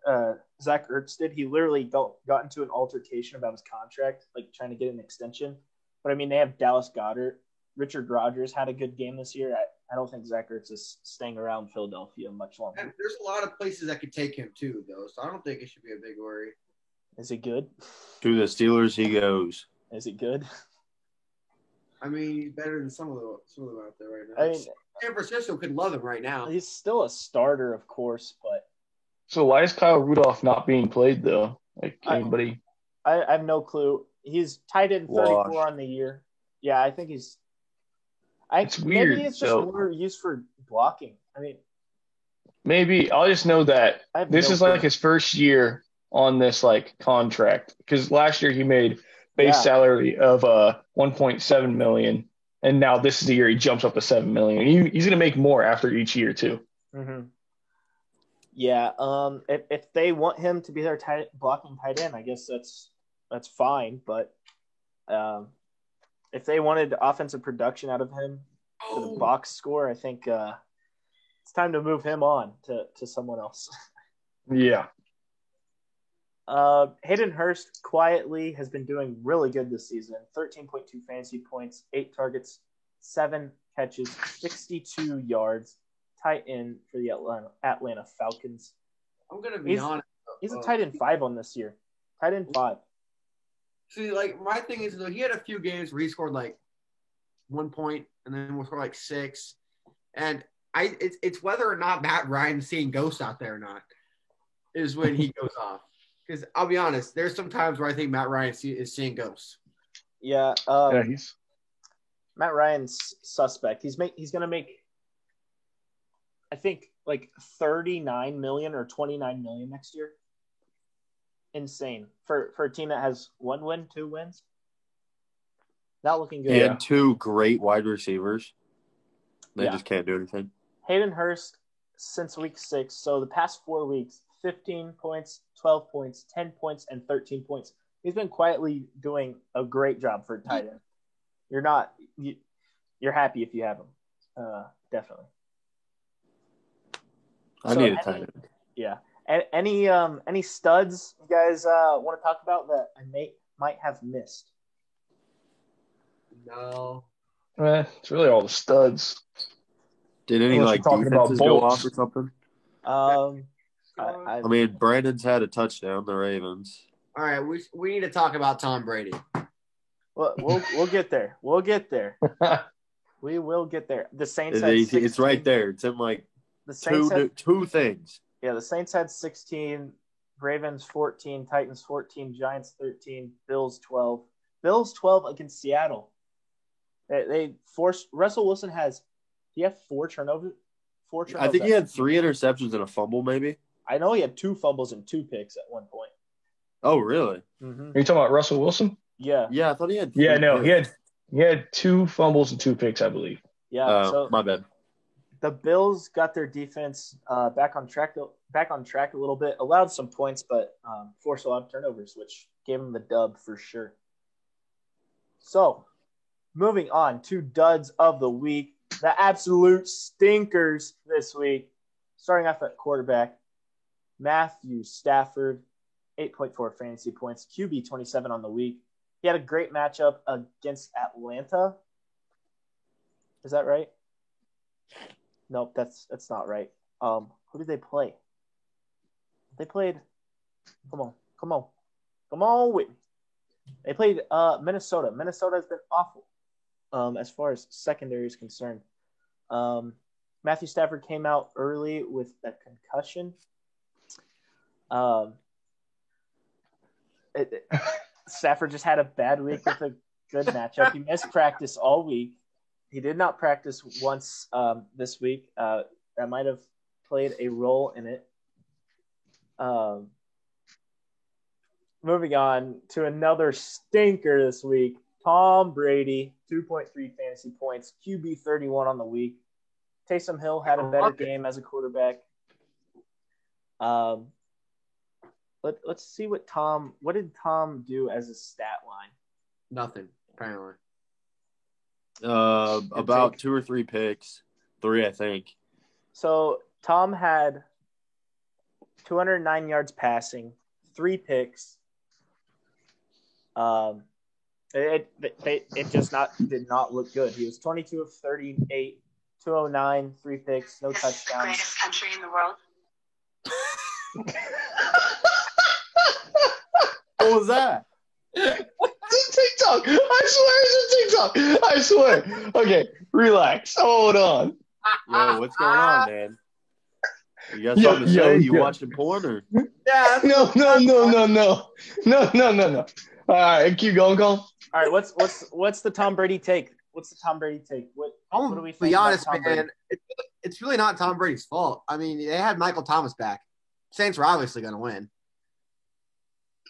S1: Zach Ertz did. He literally got into an altercation about his contract, like trying to get an extension. But I mean, they have Dallas Goedert. Richard Rodgers had a good game this year. I don't think Zach Ertz is staying around Philadelphia much longer.
S4: And there's a lot of places that could take him too, though. So I don't think it should be a big worry.
S1: Is he good?
S2: To the Steelers he goes.
S1: Is he good?
S4: I mean, he's better than some of them out there right now.
S1: I mean,
S4: San Francisco could love him right now.
S1: He's still a starter, of course, but
S3: So why is Kyle Rudolph not being played though? Like anybody?
S1: I have no clue. He's tight end 34 on the year. Yeah, I think he's.
S3: It's weird.
S1: Maybe it's just more used for blocking. I mean,
S3: maybe I'll just know that this is like his first year on this like contract because last year he made base salary of $1.7 million, and now this is the year he jumps up to $7 million. He's going to make more after each year too.
S1: Mm-hmm. Yeah. If they want him to be their blocking tight end, I guess that's fine. But if they wanted offensive production out of him for the box score, I think it's time to move him on to someone else.
S3: Yeah.
S1: Hayden Hurst quietly has been doing really good this season. 13.2 fantasy points, 8 targets, 7 catches, 62 yards. Tight end for the Atlanta Falcons.
S4: I'm gonna be honest.
S1: He's a tight end 5 on this year. Tight end 5.
S4: See, like my thing is though, he had a few games where he scored like 1 point and then we'll score like 6. And it's whether or not Matt Ryan's seeing ghosts out there or not is when he goes off. Because I'll be honest, there's some times where I think Matt Ryan is seeing ghosts.
S1: Yeah.
S3: He's
S1: Matt Ryan's suspect. He's going to make, I think, like $39 million or $29 million next year. Insane for a team that has 1 win, 2 wins. Not looking good.
S2: He had 2 great wide receivers. They just can't do anything.
S1: Hayden Hurst since week 6. So the past 4 weeks, 15 points, 12 points, 10 points, and 13 points. He's been quietly doing a great job for a tight end. You're happy if you have him. Definitely.
S2: I need a tight end.
S1: Yeah. Any studs you guys want to talk about that I might have missed?
S4: No.
S3: It's really all the studs.
S2: Did any defenses go off or something? I mean, Brandon's had a touchdown. The Ravens.
S4: All right, we need to talk about Tom Brady.
S1: Well, we'll get there. We'll get there. We will get there. The Saints.
S2: It's right there. It's in like the Saints two things.
S1: Yeah, the Saints had 16, Ravens 14, Titans 14, Giants 13, Bills 12. Bills 12 against Seattle. They forced Russell Wilson has. Do you have 4 turnovers? 4 turnovers.
S2: I think he had 3 interceptions and a fumble, maybe.
S1: I know he had 2 fumbles and 2 picks at one point.
S2: Oh, really?
S1: Mm-hmm.
S3: Are you talking about Russell Wilson?
S1: Yeah.
S2: Yeah, I thought he had.
S3: He had 2 fumbles and 2 picks, I believe.
S1: Yeah. So
S2: my bad.
S1: The Bills got their defense back on track a little bit. Allowed some points, but forced a lot of turnovers, which gave them the dub for sure. So, moving on to duds of the week. The absolute stinkers this week. Starting off at quarterback, Matthew Stafford, 8.4 fantasy points, QB 27 on the week. He had a great matchup against Atlanta. Is that right? Nope, that's not right. Who did they play? They played. Come on with me. They played Minnesota. Minnesota has been awful as far as secondary is concerned. Matthew Stafford came out early with a concussion. Stafford just had a bad week with a good matchup. He missed practice all week. He did not practice once this week. That might have played a role in it. Moving on to another stinker this week. Tom Brady, 2.3 fantasy points, QB 31 on the week. Taysom Hill had a better game as a quarterback. Let's see what did Tom do as a stat line?
S4: Nothing, apparently.
S2: About
S1: take?
S2: 2 or 3 picks. 3, I think.
S1: So Tom had 209 yards passing, 3 picks. It just did not look good. He was 22 of 38, 209, 3 picks, no touchdowns.
S5: The greatest country in the world.
S2: What was that?
S3: TikTok. I swear it's a TikTok. I swear. Okay, relax. Hold on.
S2: Yo, what's going on, man? You got something to say? You watching porn or?
S4: Yeah.
S3: No. All right, keep going, Cole.
S1: All right, what's the Tom Brady take? What's the Tom Brady take? What do we think?
S4: Be honest,
S1: about Tom Brady?
S4: man. It's really not Tom Brady's fault. I mean, they had Michael Thomas back. Saints were obviously going to win,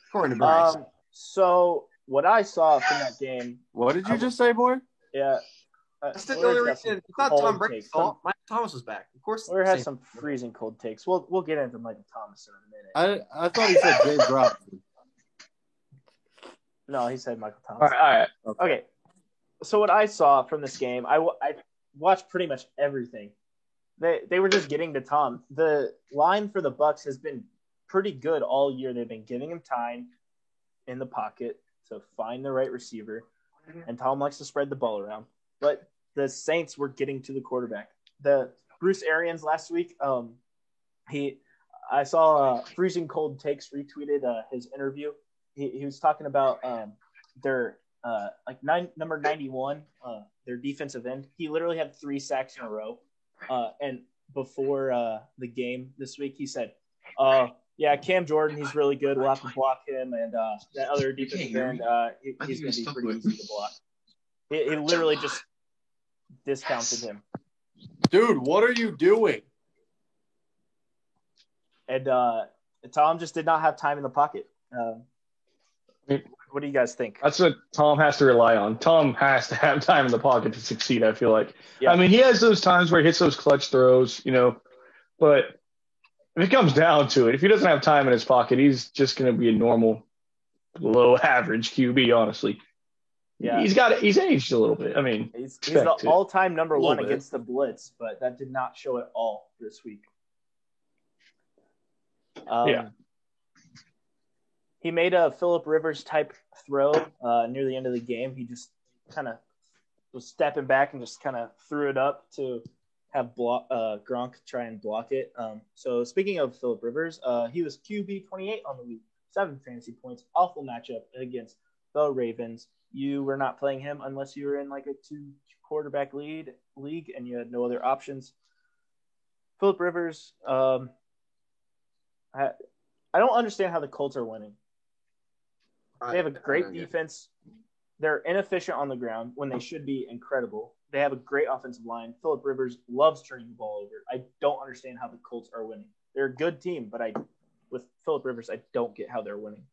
S4: according to Bryce.
S1: So what I saw from that game.
S2: What did you just say, boy?
S1: Yeah.
S4: That's the only reason. It's not Tom Brady's fault. Michael Thomas was back. Of course.
S1: We're has some freezing cold takes. We'll get into Michael Thomas in a minute.
S2: I thought he said James Robinson.
S1: No, he said Michael Thomas.
S3: All right.
S1: Okay. So what I saw from this game, I watched pretty much everything. They were just getting to Tom. The line for the Bucs has been pretty good all year. They've been giving him time in the pocket to find the right receiver, and Tom likes to spread the ball around. But the Saints were getting to the quarterback. The Bruce Arians last week, I saw Freezing Cold Takes retweeted his interview. He was talking about their number 91, their defensive end. He literally had 3 sacks in a row. And before the game this week, he said, yeah, Cam Jordan, he's really good. We'll have to block him. And that other defensive end, he's going to be pretty easy to block. He literally just discounted him.
S2: Dude, what are you doing?
S1: And Tom just did not have time in the pocket. What do you guys think?
S3: That's what Tom has to rely on. Tom has to have time in the pocket to succeed, I feel like.
S1: Yeah.
S3: I mean, he has those times where he hits those clutch throws, but if it comes down to it, if he doesn't have time in his pocket, he's just going to be a normal, below average QB, honestly.
S1: Yeah.
S3: He's aged a little bit. I mean,
S1: he's the all-time number 1 against the blitz, but that did not show at all this week. He made a Phillip Rivers type throw near the end of the game. He just kind of was stepping back and just kind of threw it up to have Gronk try and block it. So speaking of Phillip Rivers, he was QB 28 on the week, 7 fantasy points. Awful matchup against the Ravens. You were not playing him unless you were in like a 2-quarterback league and you had no other options. Phillip Rivers, I don't understand how the Colts are winning. They have a great defense. They're inefficient on the ground when they should be incredible. They have a great offensive line. Phillip Rivers loves turning the ball over. I don't understand how the Colts are winning. They're a good team, but with Phillip Rivers, I don't get how they're winning.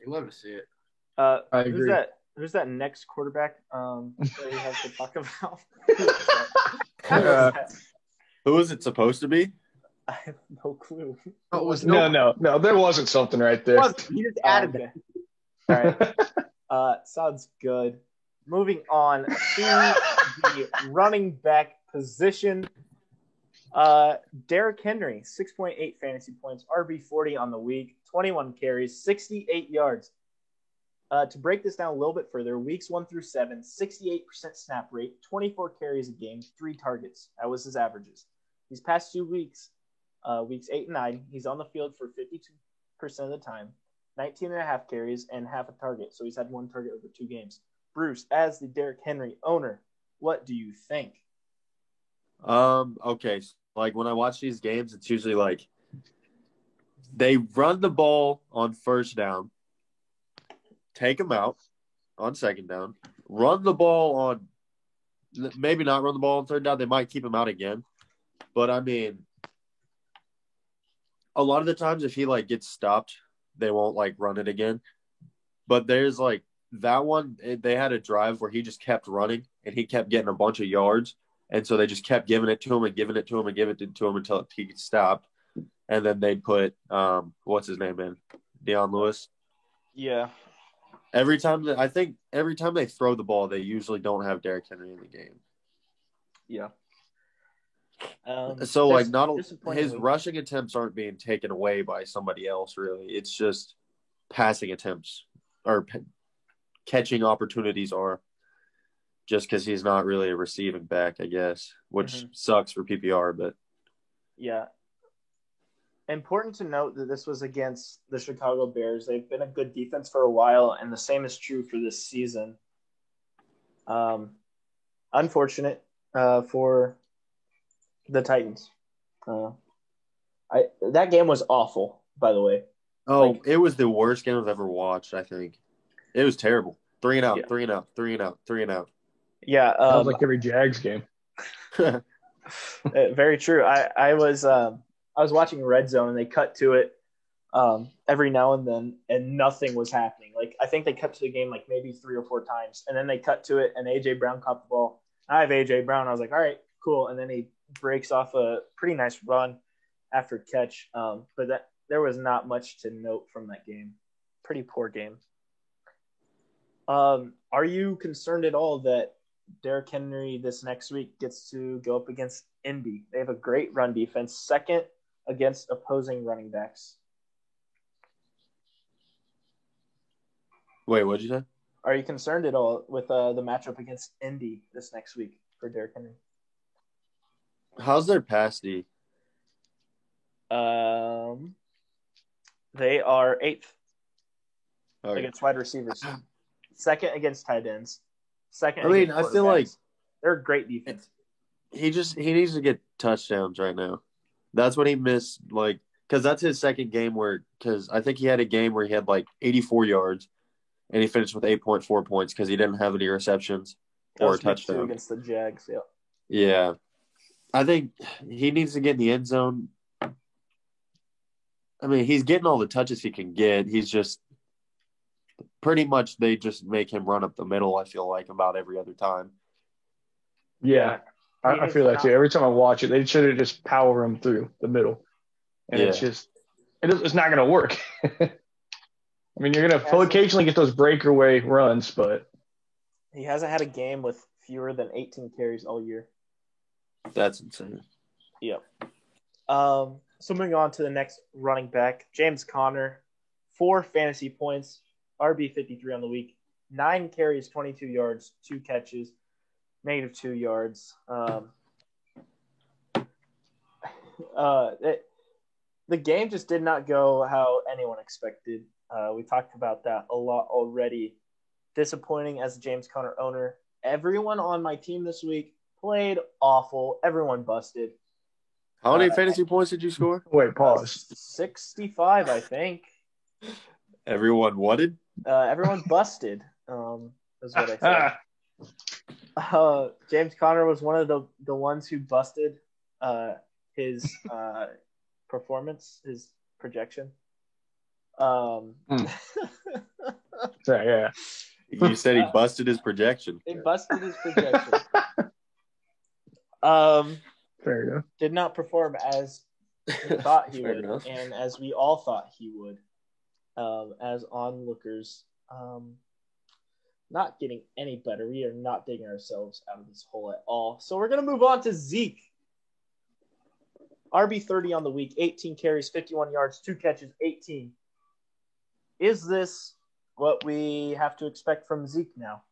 S4: You love to see it.
S3: I agree.
S1: Who's that next quarterback that we have to talk about?
S2: Who is it supposed to be?
S1: I have no clue.
S3: Oh, it was no. There wasn't something right there.
S4: He just added that.
S1: All right. Sounds good. Moving on to the running back position. Derrick Henry, 6.8 fantasy points, RB40 on the week, 21 carries, 68 yards. To break this down a little bit further, weeks 1 through 7, 68% snap rate, 24 carries a game, 3 targets. That was his averages. These past 2 weeks, weeks 8 and 9, he's on the field for 52% of the time, 19.5 carries, and half a target. So he's had 1 target over 2 games. Bruce, as the Derrick Henry owner, what do you think?
S2: Okay. Like when I watch these games, it's usually like they run the ball on first down, take them out on second down, run the ball on maybe not run the ball on third down. They might keep him out again. But I mean, a lot of the times if he like gets stopped, they won't like run it again. But there's like that one, they had a drive where he just kept running and he kept getting a bunch of yards. And so they just kept giving it to him and giving it to him and giving it to him until he stopped. And then they'd put, what's his name in? Deion Lewis.
S1: Yeah.
S2: Every time they throw the ball, they usually don't have Derrick Henry in the game.
S1: Yeah.
S2: So like his
S1: disappointingly-
S2: rushing attempts aren't being taken away by somebody else. Really, it's just passing attempts or catching opportunities are just because he's not really a receiving back, I guess, which sucks for PPR. But
S1: yeah. Important to note that this was against the Chicago Bears. They've been a good defense for a while, and the same is true for this season. Unfortunate for the Titans. That game was awful, by the way.
S2: Oh, it was the worst game I've ever watched, I think. It was terrible. 3 and out,
S1: Yeah.
S2: 3 and out, 3 and out, 3 and out.
S1: Yeah.
S3: Sounds like every Jags game.
S1: Very true. I was watching Red Zone, and they cut to it every now and then, and nothing was happening. Like, I think they cut to the game like maybe 3 or 4 times, and then they cut to it, and A.J. Brown caught the ball. I have A.J. Brown. I was like, all right, cool. And then he breaks off a pretty nice run after catch. But there was not much to note from that game. Pretty poor game. Are you concerned at all that Derrick Henry this next week gets to go up against Indy? They have a great run defense, second against opposing running backs.
S2: Wait, what'd you say?
S1: Are you concerned at all with the matchup against Indy this next week for Derrick Henry?
S2: How's their pass D?
S1: They are 8th
S2: Okay.
S1: against wide receivers, second against tight ends, second.
S2: I mean,
S1: against
S2: I feel like
S1: quarterbacks. They're a great defense.
S2: he needs to get touchdowns right now. That's what he missed, like, because that's his second game because I think he had a game where he had like 84 yards and he finished with 8.4 points because he didn't have any receptions
S1: That
S2: or a
S1: was week 2
S2: touchdown.
S1: against the Jags. Yeah.
S2: Yeah. I think he needs to get in the end zone. I mean, he's getting all the touches he can get. He's just pretty much they just make him run up the middle, I feel like, about every other time.
S3: Yeah, I feel that too. Every time I watch it, they should have just power him through the middle. And it's not going to work. I mean, you're going to occasionally get those breakaway runs, but
S1: He hasn't had a game with fewer than 18 carries all year.
S2: That's insane.
S1: Yep. So moving on to the next running back, James Conner, 4 fantasy points, RB53 on the week, 9 carries, 22 yards, 2 catches, -2 yards. The game just did not go how anyone expected. We talked about that a lot already. Disappointing as a James Conner owner. Everyone on my team this week played awful. Everyone busted.
S2: How many fantasy points did you score?
S3: wait, pause.
S1: 65, I think.
S2: Everyone wanted?
S1: Everyone busted. Is what I said. James Conner was one of the ones who busted his performance, his projection.
S3: Yeah.
S2: You said he busted his projection.
S1: He busted his projection.
S3: Fair enough.
S1: Did not perform as he thought he
S2: Fair
S1: would,
S2: enough.
S1: and as we all thought he would, as onlookers. Not getting any better. We are not digging ourselves out of this hole at all. So we're going to move on to Zeke. RB30 on the week, 18 carries, 51 yards, 2 catches, 18. Is this what we have to expect from Zeke now?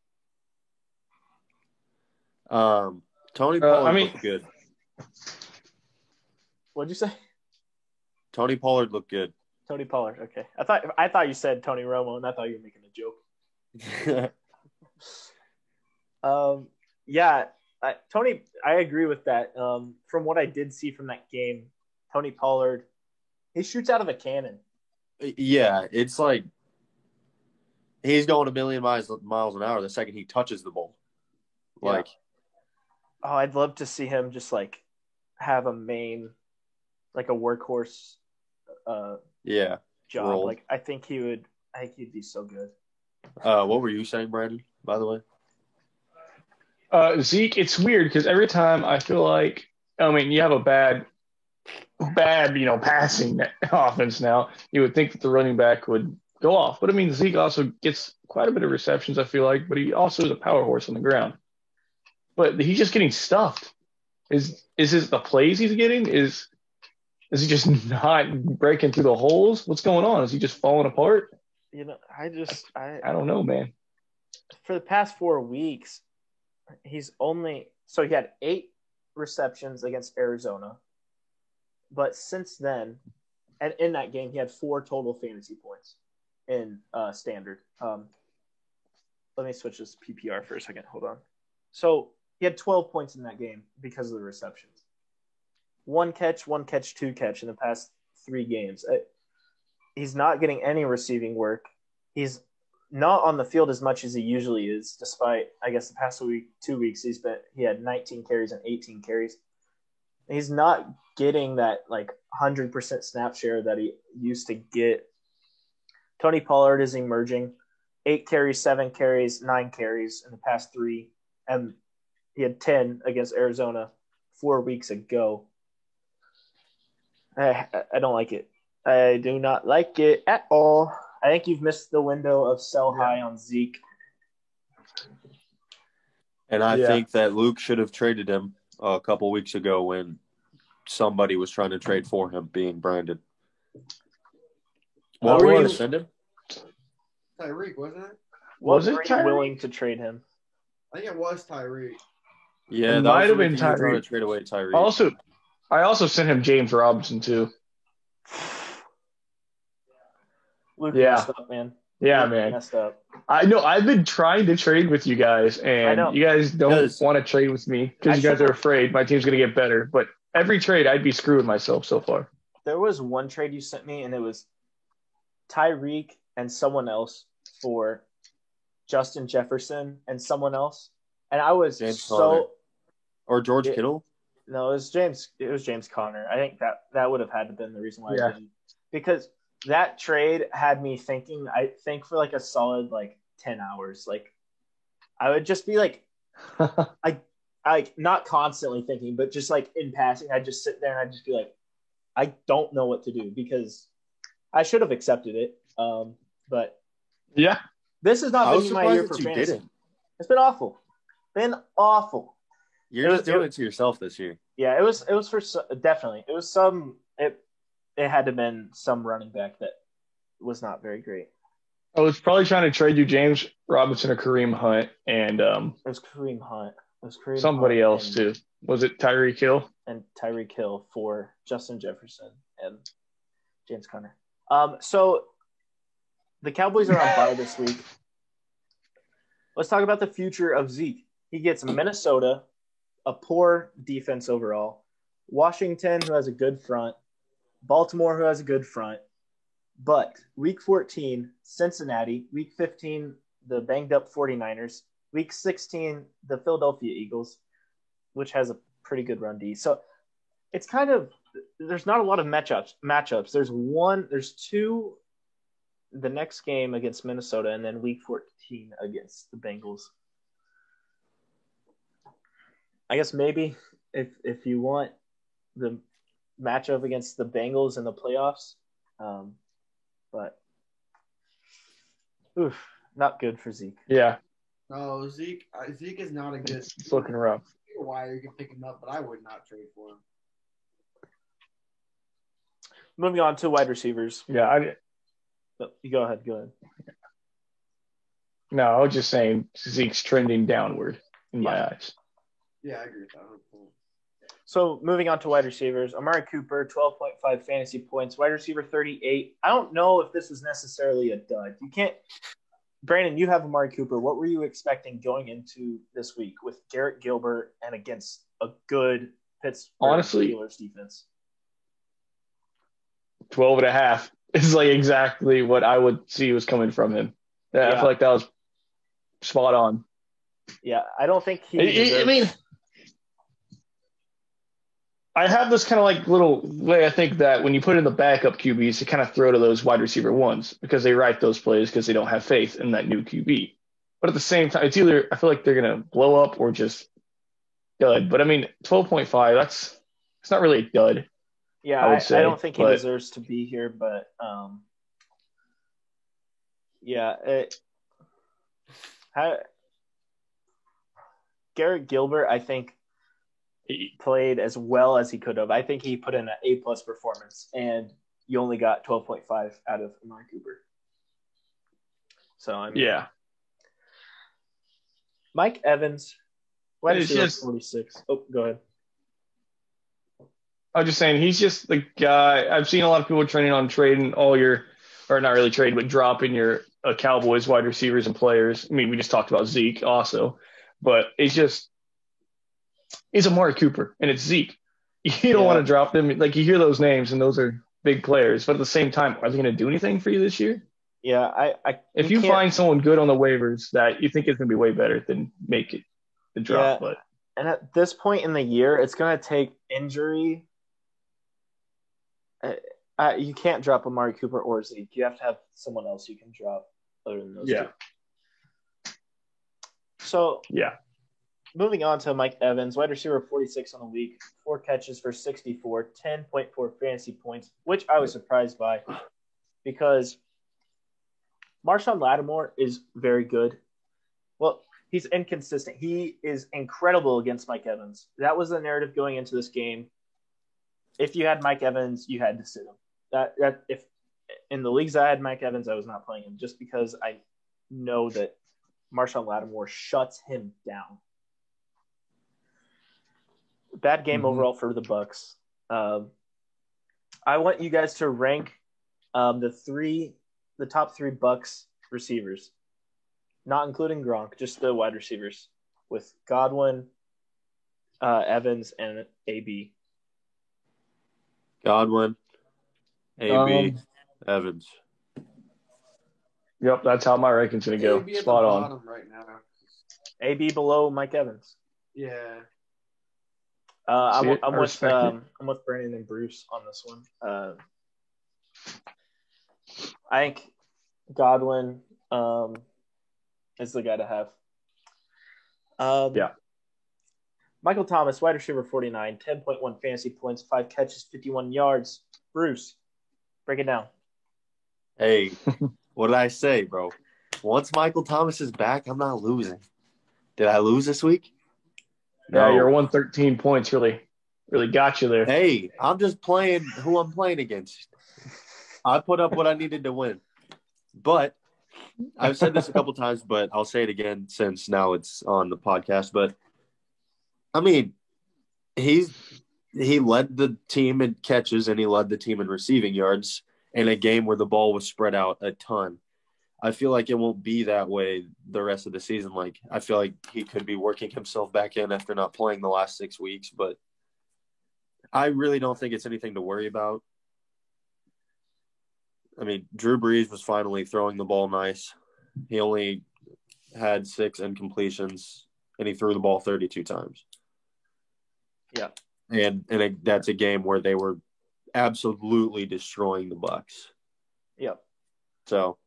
S2: Tony Pollard looked good.
S1: What'd you say?
S2: Tony Pollard looked good.
S1: Tony Pollard. Okay. I thought you said Tony Romo, and I thought you were making a joke. Tony, I agree with that. From what I did see from that game, Tony Pollard, he shoots out of a cannon.
S2: Yeah, it's like he's going a million miles an hour the second he touches the ball.
S1: Oh, I'd love to see him just like have a main, like a workhorse job.
S2: Role.
S1: Like I think he'd be so good.
S2: What were you saying, Brandon, by the way?
S3: Zeke, it's weird because every time I feel like, I mean, you have a bad, passing offense now. You would think that the running back would go off. But I mean, Zeke also gets quite a bit of receptions, I feel like, but he also is a power horse on the ground. But he's just getting stuffed. Is this the plays he's getting? Is he just not breaking through the holes? What's going on? Is he just falling apart?
S1: I
S3: don't know, man.
S1: For the past 4 weeks, he had 8 receptions against Arizona. But since then, and in that game, he had 4 total fantasy points in standard. Let me switch this PPR for a second. Hold on. So he had 12 points in that game because of the receptions. 1 catch, 2 catch in the past 3 games. He's not getting any receiving work. He's not on the field as much as he usually is, despite, I guess, the past 2 weeks he had 19 carries and 18 carries. He's not getting that 100% snap share that he used to get. Tony Pollard is emerging. 8 carries, 7 carries, 9 carries in the past 3, and he had 10 against Arizona 4 weeks ago. I don't like it. I do not like it at all. I think you've missed the window of sell high on Zeke.
S2: And I think that Luke should have traded him a couple weeks ago when somebody was trying to trade for him, being Brandon. What were you going to send him?
S4: Tyreek, wasn't it?
S1: Was it Tyreek? Willing to trade him?
S4: I think it was Tyreek.
S2: Yeah,
S3: it
S2: that
S3: might have been
S2: Tyreek.
S3: Tyreek.
S2: To trade away Tyreek.
S3: I also sent him James Robinson too.
S1: Luke messed up, man.
S3: Yeah,
S1: Luke
S3: man.
S1: Messed up.
S3: I know. I've been trying to trade with you guys, and you guys don't want to trade with me because you guys are afraid my team's going to get better. But every trade, I'd be screwing myself so far.
S1: There was one trade you sent me, and it was Tyreek and someone else for Justin Jefferson and someone else. And I was
S2: or George Kittle?
S1: No, it was James Conner. I think that would have had to been the reason why I didn't. Because that trade had me thinking, I think for a solid 10 hours. I would just be I not constantly thinking, but just in passing, I'd just sit there and I'd just be I don't know what to do because I should have accepted it. But
S3: yeah,
S1: this has not been my year for fantasy.
S2: Didn't.
S1: It's been awful.
S2: You're just doing it to yourself this year.
S1: Yeah, it was for definitely. It was it had to have been some running back that was not very great.
S3: I was probably trying to trade you James Robinson or Kareem Hunt, and
S1: it was Kareem Hunt. It was Kareem
S3: somebody
S1: Hunt
S3: else too. Was it Tyreek Hill?
S1: And Tyreek Hill for Justin Jefferson and James Conner. So the Cowboys are on bye this week. Let's talk about the future of Zeke. He gets Minnesota, a poor defense overall, Washington, who has a good front, Baltimore, who has a good front, but Week 14, Cincinnati, Week 15, the banged-up 49ers, Week 16, the Philadelphia Eagles, which has a pretty good run D. So it's kind of – there's not a lot of matchups. There's 2 the next game against Minnesota and then Week 14 against the Bengals. I guess maybe if you want the matchup against the Bengals in the playoffs, but not good for Zeke.
S3: Yeah.
S4: No, Zeke is not a good.
S3: It's looking rough.
S4: Why you can pick him up, but I would not trade for him.
S1: Moving on to wide receivers.
S3: Yeah,
S1: you go ahead.
S3: No, I was just saying Zeke's trending downward in my eyes.
S4: Yeah, I agree with that.
S1: So moving on to wide receivers, Amari Cooper, 12.5 fantasy points, wide receiver 38. I don't know if this is necessarily a dud. You can't – Brandon, you have Amari Cooper. What were you expecting going into this week with Garrett Gilbert and against a good Pittsburgh Steelers defense?
S3: 12.5 is exactly what I would see was coming from him. I feel like that was spot on.
S1: Yeah, I don't think he
S3: I have this kind of little way I think that when you put in the backup QBs, to kind of throw to those wide receiver ones because they write those plays because they don't have faith in that new QB. But at the same time, it's either I feel like they're going to blow up or just dud. But 12.5, it's not really a dud.
S1: Yeah, I don't think he deserves to be here, but Yeah. Garrett Gilbert, I think, he played as well as he could have. I think he put in an A-plus performance, and you only got 12.5 out of Amari Cooper. So, I mean,
S3: Yeah.
S1: Mike Evans, wide
S3: It's
S1: receiver
S3: just-
S1: 46. Oh, go ahead.
S3: I was just saying, he's just the guy. I've seen a lot of people training on trading all your, or not really trading, but dropping your Cowboys wide receivers and players. I mean, we just talked about Zeke also, but it's Amari Cooper and it's Zeke. You don't want to drop them. Like, you hear those names and those are big players, but at the same time, are they going to do anything for you this year?
S1: Yeah,
S3: if you find someone good on the waivers that you think is going to be way better, then make it the drop.
S1: Yeah. And at this point in the year, it's going to take injury. You can't drop Amari Cooper or Zeke. You have to have someone else you can drop other than those two. So, moving on to Mike Evans, wide receiver 46 on the week, 4 catches for 64, 10.4 fantasy points, which I was surprised by because Marshawn Lattimore is very good. Well, he's inconsistent. He is incredible against Mike Evans. That was the narrative going into this game. If you had Mike Evans, you had to sit him. That if in the leagues I had Mike Evans, I was not playing him just because I know that Marshawn Lattimore shuts him down. Bad game overall for the Bucs. I want you guys to rank the top 3 Bucs receivers, not including Gronk, just the wide receivers with Godwin, Evans, and AB.
S2: Godwin, AB, Evans.
S3: Yep, that's how my ranking's going to go.
S4: AB at
S3: Spot
S4: the
S3: on.
S4: bottom right now.
S1: AB below Mike Evans.
S4: Yeah.
S1: I'm with Brandon and Bruce on this one. I think Godwin is the guy to have. Michael Thomas, wide receiver 49, 10.1 fantasy points, 5 catches, 51 yards. Bruce, break it down.
S2: Hey, what did I say, bro? Once Michael Thomas is back, I'm not losing. Did I lose this week?
S3: No. Yeah, your 113 points really got you there.
S2: Hey, I'm just playing who I'm playing against. I put up what I needed to win. But I've said this a couple times, but I'll say it again since now it's on the podcast. But I mean, he led the team in catches and he led the team in receiving yards in a game where the ball was spread out a ton. I feel like it won't be that way the rest of the season. Like, I feel like he could be working himself back in after not playing the last 6 weeks, but I really don't think it's anything to worry about. I mean, Drew Brees was finally throwing the ball nice. He only had 6 incompletions, and he threw the ball 32 times.
S1: Yeah.
S2: And that's a game where they were absolutely destroying the Bucs.
S1: Yep.
S2: So,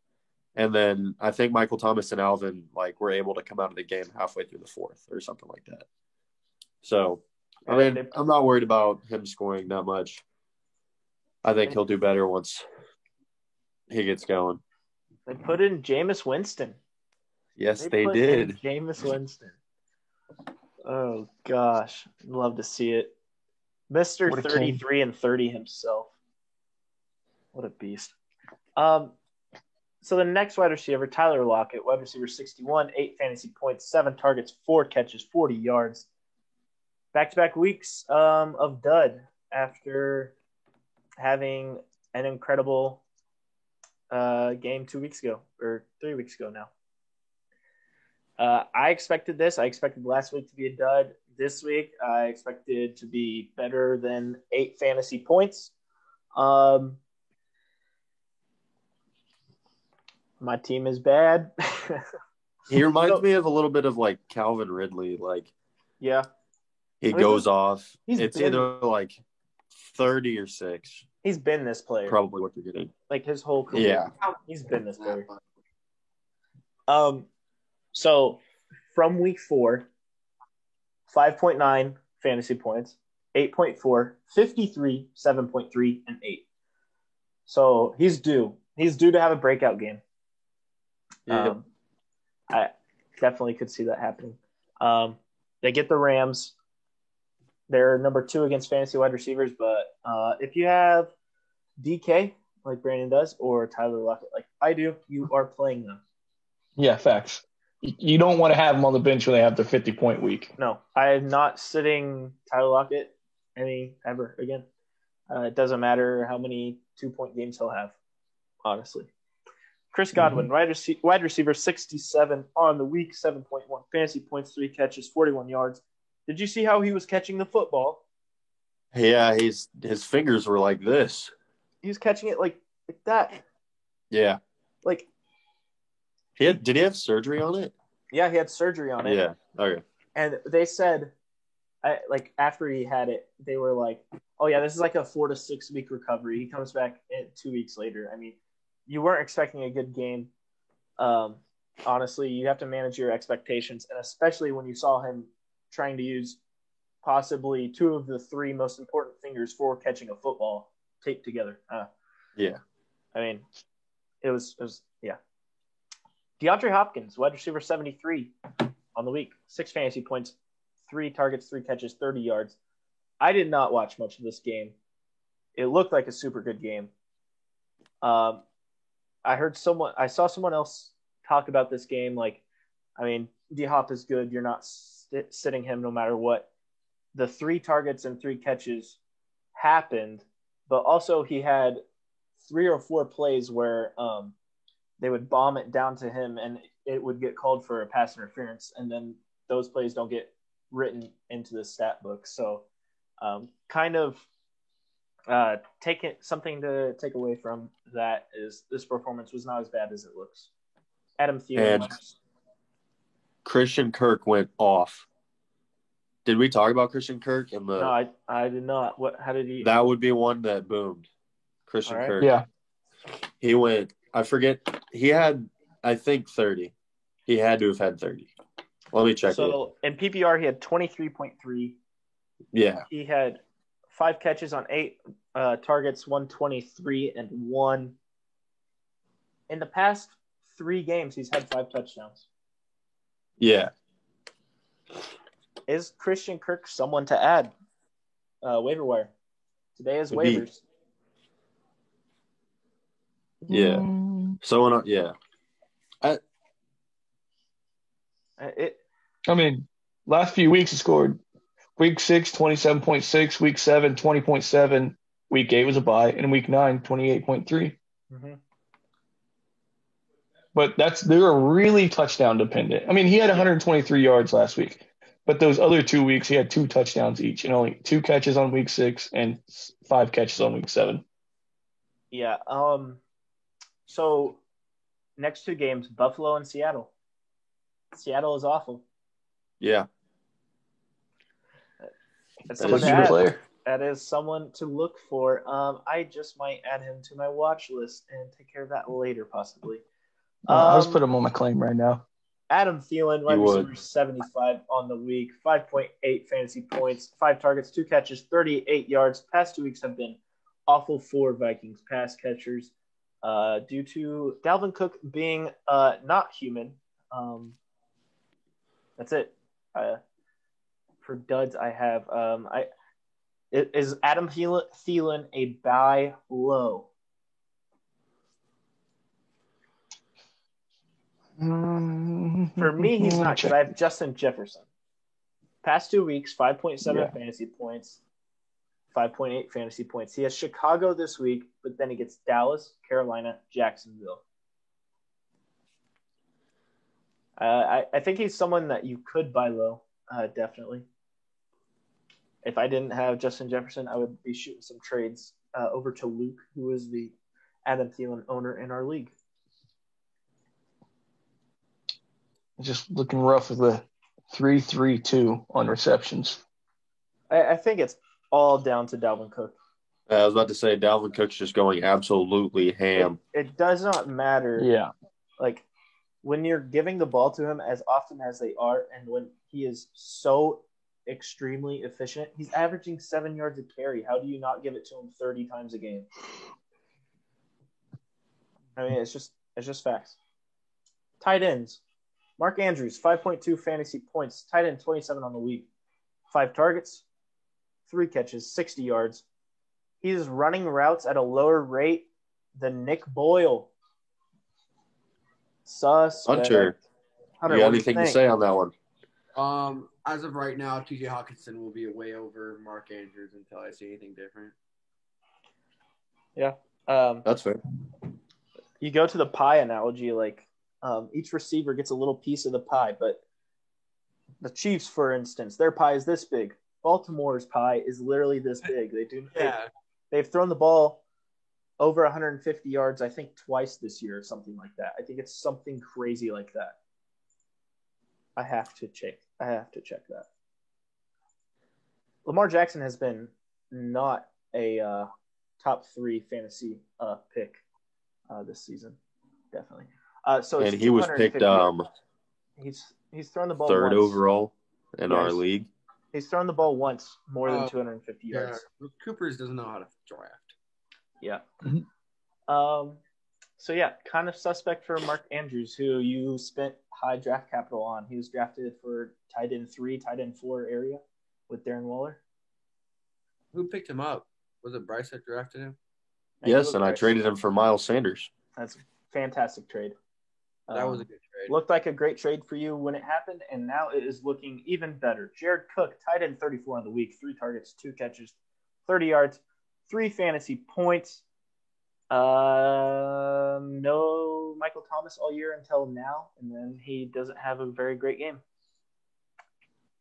S2: and then I think Michael Thomas and Alvin were able to come out of the game halfway through the 4th or something like that. So, I mean, I'm not worried about him scoring that much. I think he'll do better once he gets going.
S1: They put in Jameis Winston.
S2: Yes, they did.
S1: Jameis Winston. Oh, gosh. I'd love to see it. Mr. 33 and 30 himself. What a beast. So the next wide receiver, Tyler Lockett, wide receiver 61, 8 fantasy points, 7 targets, 4 catches, 40 yards. Back-to-back weeks of dud after having an incredible game 2 weeks ago, or 3 weeks ago now. I expected this. I expected last week to be a dud. This week, I expected to be better than 8 fantasy points. My team is bad.
S2: He reminds me of a little bit of Calvin Ridley.
S1: Yeah.
S2: He goes off. It's either 30 or 6.
S1: He's been this player.
S2: Probably what you're getting.
S1: His whole career.
S2: Yeah.
S1: He's been this player. So from week 4, 5.9 fantasy points, 8.4, 53, 7.3, and 8. So he's due. He's due to have a breakout game.
S2: Yep.
S1: I definitely could see that happening. They get the Rams. They're number 2 against fantasy wide receivers, but if you have DK like Brandon does or Tyler Lockett like I do, you are playing them.
S3: Yeah, facts. You don't want to have them on the bench when they have their 50-point week.
S1: No, I am not sitting Tyler Lockett ever again. It doesn't matter how many 2-point games he'll have, honestly. Chris Godwin, wide receiver, 67 on the week, 7.1 fantasy points, 3 catches, 41 yards. Did you see how he was catching the football?
S2: Yeah, his fingers were like this.
S1: He was catching it like that.
S2: Yeah.
S1: Like
S2: did he have surgery on it?
S1: Yeah, he had surgery on it.
S2: Yeah. Okay.
S1: And they said, after he had it, they were like, "Oh yeah, this is like a 4 to 6 week recovery. He comes back 2 weeks later." I mean, you weren't expecting a good game. Honestly, you have to manage your expectations, and especially when you saw him trying to use possibly 2 of the 3 most important fingers for catching a football taped together.
S2: Yeah.
S1: I mean, it was yeah. DeAndre Hopkins, wide receiver, 73 on the week, 6 fantasy points, 3 targets, 3 catches, 30 yards. I did not watch much of this game. It looked like a super good game. I saw someone else talk about this game. Like, I mean, D-Hop is good. You're not sitting him no matter what. The 3 targets and 3 catches happened, but also he had 3 or 4 plays where they would bomb it down to him and it would get called for a pass interference, and then those plays don't get written into the stat book. So something to take away from that is this performance was not as bad as it looks. Adam Thielen.
S2: And Christian Kirk went off. Did we talk about Christian Kirk?
S1: No, I did not. How did he?
S2: That would be one that boomed. Christian Kirk.
S3: Yeah.
S2: He went, I forget, he had, I think, 30. He had to have had 30. Let me check it.
S1: So in PPR, he had 23.3.
S2: Yeah.
S1: He had 5 catches on 8 targets, 123, and 1. In the past 3 games, he's had 5 touchdowns.
S2: Yeah.
S1: Is Christian Kirk someone to add? Waiver wire. Today is waivers.
S2: Yeah. Someone, yeah.
S3: I mean, last few weeks he scored. Week 6, 27.6. Week 7, 20.7. Week 8 was a bye. And week 9, 28.3.
S1: Mm-hmm.
S3: But they're really touchdown dependent. I mean, he had 123 yards last week. But those other 2 weeks, he had 2 touchdowns each and only 2 catches on week 6 and 5 catches on week 7.
S1: Yeah. So next 2 games, Buffalo and Seattle. Seattle is awful.
S2: Yeah.
S1: That's
S3: a good player.
S1: That is someone to look for. I just might add him to my watch list and take care of that later, possibly.
S3: I'll just put him on my claim right now.
S1: Adam Thielen, wide receiver, 75 on the week, 5.8 fantasy points, 5 targets, 2 catches, 38 yards. Past 2 weeks have been awful for Vikings pass catchers due to Dalvin Cook being not human. That's it. For duds, I have is Adam Thielen a buy low? For me, he's not, because I have Justin Jefferson. Past 2 weeks, 5.7 fantasy points, 5.8 fantasy points. He has Chicago this week, but then he gets Dallas, Carolina, Jacksonville. I think he's someone that you could buy low, definitely. If I didn't have Justin Jefferson, I would be shooting some trades over to Luke, who is the Adam Thielen owner in our league.
S3: Just looking rough with the 3-3-2 on receptions.
S1: I think it's all down to Dalvin Cook.
S2: I was about to say Dalvin Cook's just going absolutely ham.
S1: It does not matter.
S3: Yeah.
S1: Like, when you're giving the ball to him as often as they are, and when he is so extremely efficient, he's averaging 7 yards a carry. How do you not give it to him 30 times a game? I mean, it's just facts. Tight ends. Mark Andrews, 5.2 fantasy points. Tight end, 27 on the week. 5 targets, 3 catches, 60 yards. He's running routes at a lower rate than Nick Boyle.
S2: Hunter, you got anything to say on that one?
S4: As of right now, TJ Hawkinson will be way over Mark Andrews until I see anything different.
S1: Yeah.
S2: That's fair.
S1: You go to the pie analogy, like each receiver gets a little piece of the pie, but the Chiefs, for instance, their pie is this big. Baltimore's pie is literally this big. They've thrown the ball over 150 yards, I think, twice this year or something like that. I think it's something crazy like that. I have to check that. Lamar Jackson has been not a top 3 fantasy pick this season, definitely.
S2: And he was picked
S1: he's thrown the ball
S2: third
S1: once.
S2: overall in our league.
S1: He's thrown the ball once more than 250 yards.
S4: Coopers doesn't know how to draft.
S1: Yeah. So yeah, kind of suspect for Mark Andrews, who you spent high draft capital on. He was drafted for tight end 3, tight end 4 area with Darren Waller.
S4: Who picked him up? Was it Bryce that drafted him?
S2: Yes, and I traded him for Miles Sanders.
S1: That's a fantastic trade.
S4: That was a good trade.
S1: Looked like a great trade for you when it happened, and now it is looking even better. Jared Cook, tight end 34 on the week, 3 targets, 2 catches, 30 yards, 3 fantasy points. No Michael Thomas all year until now, and then he doesn't have a very great game.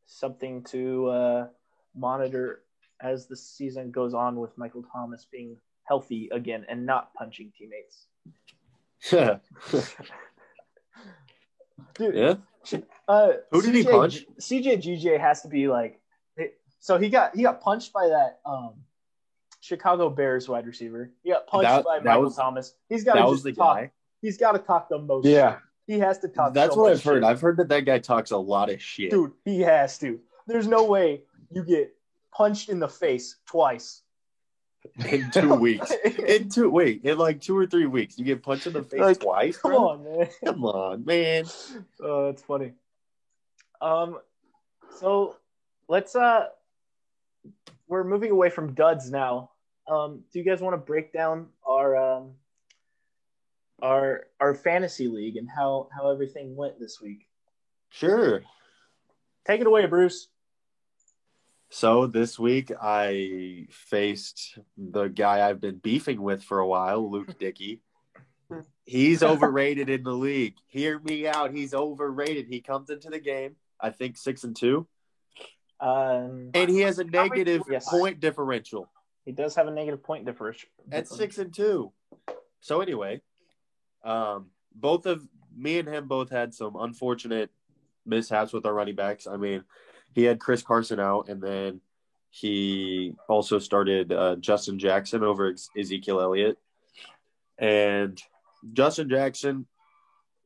S1: Something to monitor as the season goes on with Michael Thomas being healthy again and not punching teammates. Dude,
S2: yeah.
S1: Who
S2: did he punch?
S1: CJ has to be like. So he got punched by that Chicago Bears wide receiver. He got punched by Michael Thomas. He's got to just talk. Guy. He's got to talk the most.
S3: Yeah,
S1: shit. He has to talk.
S2: That's what I've heard. I've heard that guy talks a lot of shit.
S1: Dude, he has to. There's no way you get punched in the face twice.
S2: In 2 weeks. In like 2 or 3 weeks, you get punched in the face twice.
S1: Come on, man.
S2: Come on, man.
S1: Oh, that's funny. So let's we're moving away from duds now. Do you guys want to break down our fantasy league and how everything went this week?
S2: Sure.
S1: Take it away, Bruce.
S2: So this week I faced the guy I've been beefing with for a while, Luke Dickey. He's overrated in the league. Hear me out. He's overrated. He comes into the game, I think 6-2. And he has a negative point differential.
S1: He does have a negative point differential.
S2: At 6-2. So anyway, both of me and him both had some unfortunate mishaps with our running backs. I mean, he had Chris Carson out, and then he also started Justin Jackson over Ezekiel Elliott. And Justin Jackson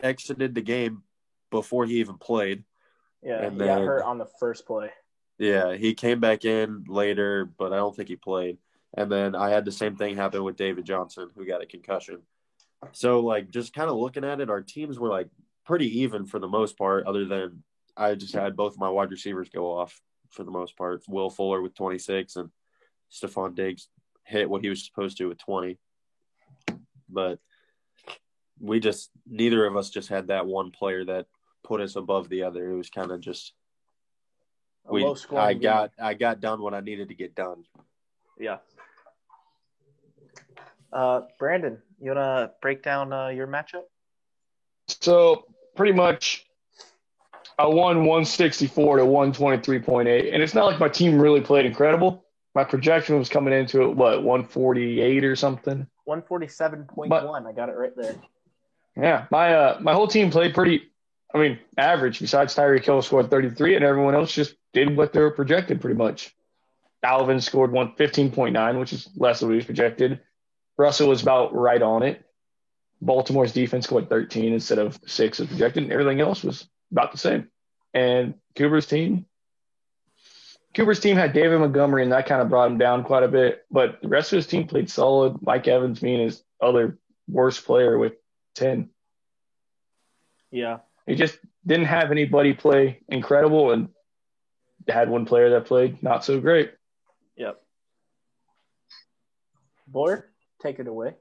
S2: exited the game before he even played.
S1: Yeah, and he got hurt on the first play.
S2: Yeah, he came back in later, but I don't think he played. And then I had the same thing happen with David Johnson, who got a concussion. So, like, just kind of looking at it, our teams were, like, pretty even for the most part, other than I just had both of my wide receivers go off for the most part. Will Fuller with 26 and Stephon Diggs hit what he was supposed to with 20. But neither of us just had that one player that put us above the other. It was kind of just I got done what I needed to get done.
S1: Yeah. Brandon, you want to break down your matchup?
S3: So pretty much I won 164 to 123.8. And it's not like my team really played incredible. My projection was coming into it, 148 or something?
S1: 147.1. I got it right there.
S3: Yeah. My whole team played average, besides Tyreek Hill scored 33, and everyone else just did what they were projected pretty much. Alvin scored 115.9, which is less than what he was projected. Russell was about right on it. Baltimore's defense scored 13 instead of 6 as projected, and everything else was about the same. And Cooper's team had David Montgomery, and that kind of brought him down quite a bit. But the rest of his team played solid. Mike Evans being his other worst player with 10.
S1: Yeah.
S3: He just didn't have anybody play incredible and had one player that played not so great.
S1: Yep. Boyer, take it away.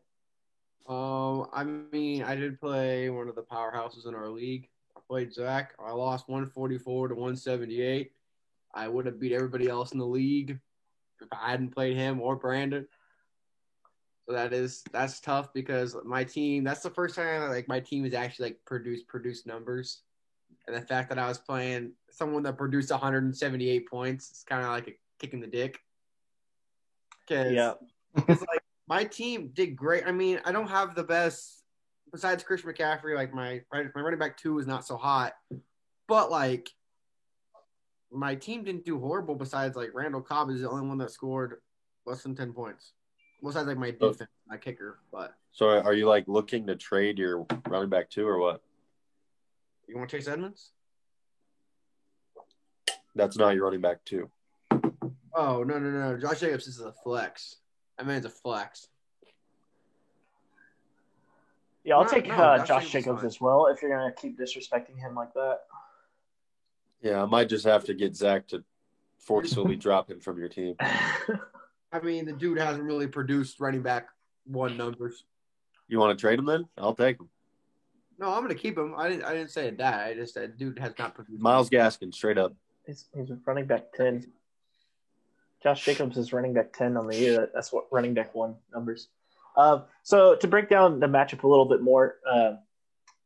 S4: I mean, I did play one of the powerhouses in our league. I played Zach. I lost 144 to 178. I would have beat everybody else in the league if I hadn't played him or Brandon. So that's tough because my team. That's the first time like my team has actually like produced numbers, and the fact that I was playing someone that produced 178 points is kind of like a kick in the dick. Because it's like my team did great. I mean, I don't have the best besides Christian McCaffrey. Like my running back 2 is not so hot, but like my team didn't do horrible. Besides like Randall Cobb is the only one that scored less than 10 points. Besides like my defense, my kicker. But
S2: So are you like looking to trade your running back 2 or what?
S4: you want Chase Edmonds?
S2: That's not your running back 2.
S4: Oh no! Josh Jacobs is a flex. That man's a flex.
S1: Yeah, I'll take Josh
S4: Jacobs
S1: Jacobs as well if you're going to keep disrespecting him like that.
S2: Yeah, I might just have to get Zach to forcefully drop him from your team.
S4: I mean, the dude hasn't really produced running back 1 numbers.
S2: You want to trade him then? I'll take him.
S4: No, I'm gonna keep him. I didn't say that. I just said dude has not produced.
S2: Myles Gaskin, straight up.
S1: He's running back 10. Josh Jacobs is running back 10 on the year. That's what running back 1 numbers. So to break down the matchup a little bit more,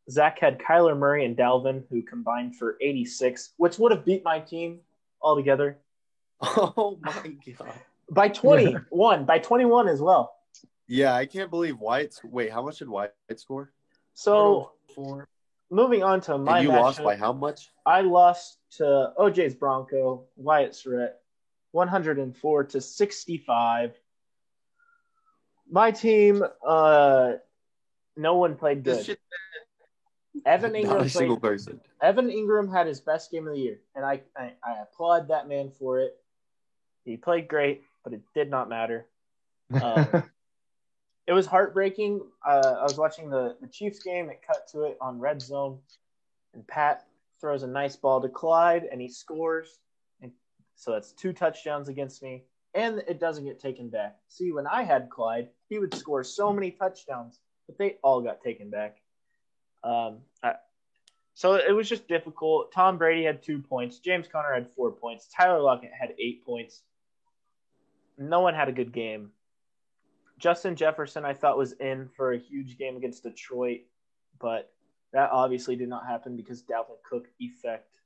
S1: Zach had Kyler Murray and Dalvin, who combined for 86, which would have beat my team altogether.
S2: Oh, my God.
S1: By 21. By 21 as well.
S2: Yeah, I can't believe Wyatt. Wait, how much did Wyatt score?
S1: So moving on to my
S2: and you
S1: matchup,
S2: lost by how much?
S1: I lost to OJ's Bronco, Wyatt Surratt, 104 to 65. My team, no one played good. Evan Ingram
S2: Not a single person.
S1: Evan Ingram had his best game of the year, and I applaud that man for it. He played great, but it did not matter. It was heartbreaking. I was watching the Chiefs game. It cut to it on Red Zone, and Pat throws a nice ball to Clyde, and he scores. And so that's 2 touchdowns against me, and it doesn't get taken back. See, when I had Clyde, he would score so many touchdowns, but they all got taken back. So it was just difficult. Tom Brady had 2 points. James Conner had 4 points. Tyler Lockett had 8 points. No one had a good game. Justin Jefferson, I thought, was in for a huge game against Detroit, but that obviously did not happen because Dalvin Cook effect.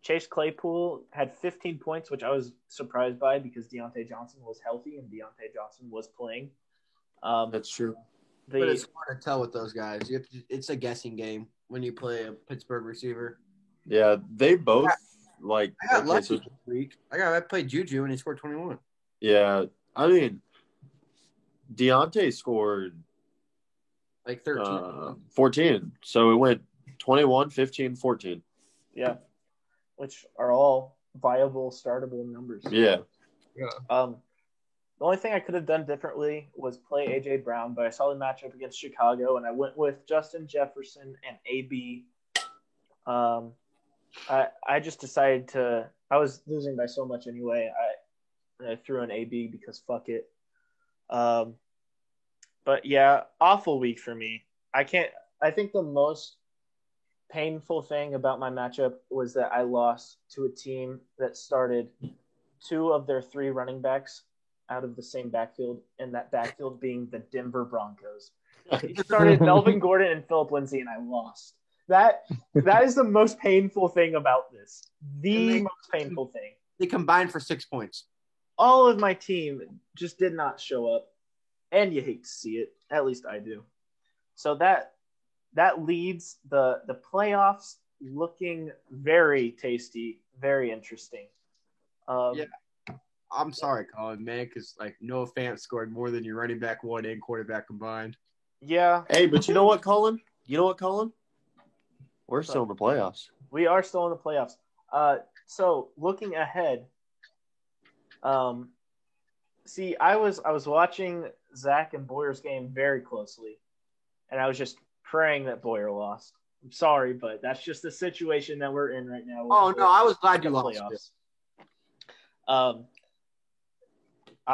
S1: Chase Claypool had 15 points, which I was surprised by because Deontay Johnson was healthy and Deontay Johnson was playing.
S2: That's true.
S4: But it's hard to tell with those guys. It's a guessing game when you play a Pittsburgh receiver.
S2: Yeah, they both
S4: I got lucky this week. I played Juju and he scored 21.
S2: Yeah, I mean, Deontay scored
S4: like 13.
S2: 14. So it went 21, 15, 14.
S1: Yeah, which are all viable, startable numbers.
S2: Yeah.
S1: The only thing I could have done differently was play A.J. Brown, but I saw the matchup against Chicago, and I went with Justin Jefferson and A.B. I just decided to – I was losing by so much anyway. I threw in A.B. because fuck it. But, yeah, awful week for me. I think the most painful thing about my matchup was that I lost to a team that started 2 of their 3 running backs out of the same backfield, and that backfield being the Denver Broncos. He started Melvin Gordon and Philip Lindsay, and I lost. That is the most painful thing about this. Most painful thing.
S4: They combined for 6 points.
S1: All of my team just did not show up, and you hate to see it. At least I do. So that leads the playoffs looking very tasty, very interesting.
S4: Yeah. I'm sorry, Colin, man, because Noah Fant scored more than your running back 1 and quarterback combined.
S1: Yeah.
S2: Hey, but you know what, Colin? We're still in the playoffs.
S1: We are still in the playoffs. So looking ahead, I was watching Zach and Boyer's game very closely, and I was just praying that Boyer lost. I'm sorry, but that's just the situation that we're in right now.
S4: Oh, no, I was glad you lost.
S1: I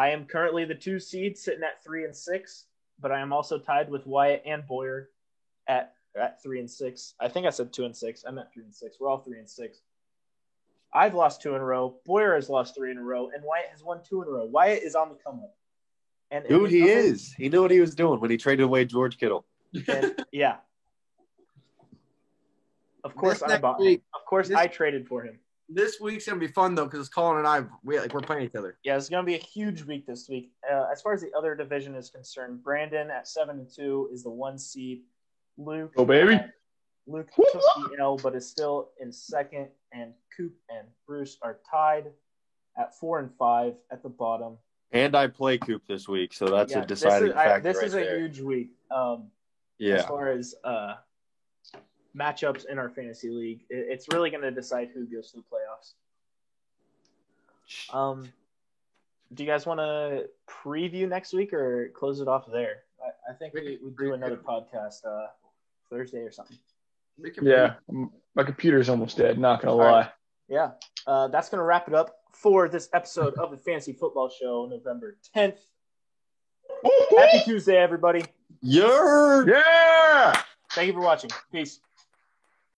S1: am currently the 2 seed, sitting at 3-6, but I am also tied with Wyatt and Boyer at 3-6. I think I said 2-6. I meant 3-6. We're all 3-6. I've lost 2 in a row. Boyer has lost 3 in a row, and Wyatt has won 2 in a row. Wyatt is on the come up. And
S2: dude, he is. He knew what he was doing when he traded away George Kittle.
S1: And, yeah. Of course, I bought him. Of course, I traded for him.
S4: This week's gonna be fun though, because Colin and I we're playing each other.
S1: Yeah, it's gonna be a huge week this week. As far as the other division is concerned, Brandon at 7-2 is the 1 seed. Luke,
S3: baby.
S1: Luke took the L, but is still in second, and Coop and Bruce are tied at 4 and 5 at the bottom.
S2: And I play Coop this week, so that's a deciding factor.
S1: This
S2: right
S1: is
S2: there.
S1: a huge week. As far as matchups in our fantasy league, it's really going to decide who goes to the playoffs. Do you guys want to preview next week or close it off there? I think we do another podcast Thursday or something.
S3: Yeah, my computer's almost dead, not going to lie.
S1: Right. Yeah, that's going to wrap it up for this episode of the Fantasy Football Show, November 10th. Happy Tuesday, everybody.
S2: Yeah.
S1: Thank you for watching. Peace.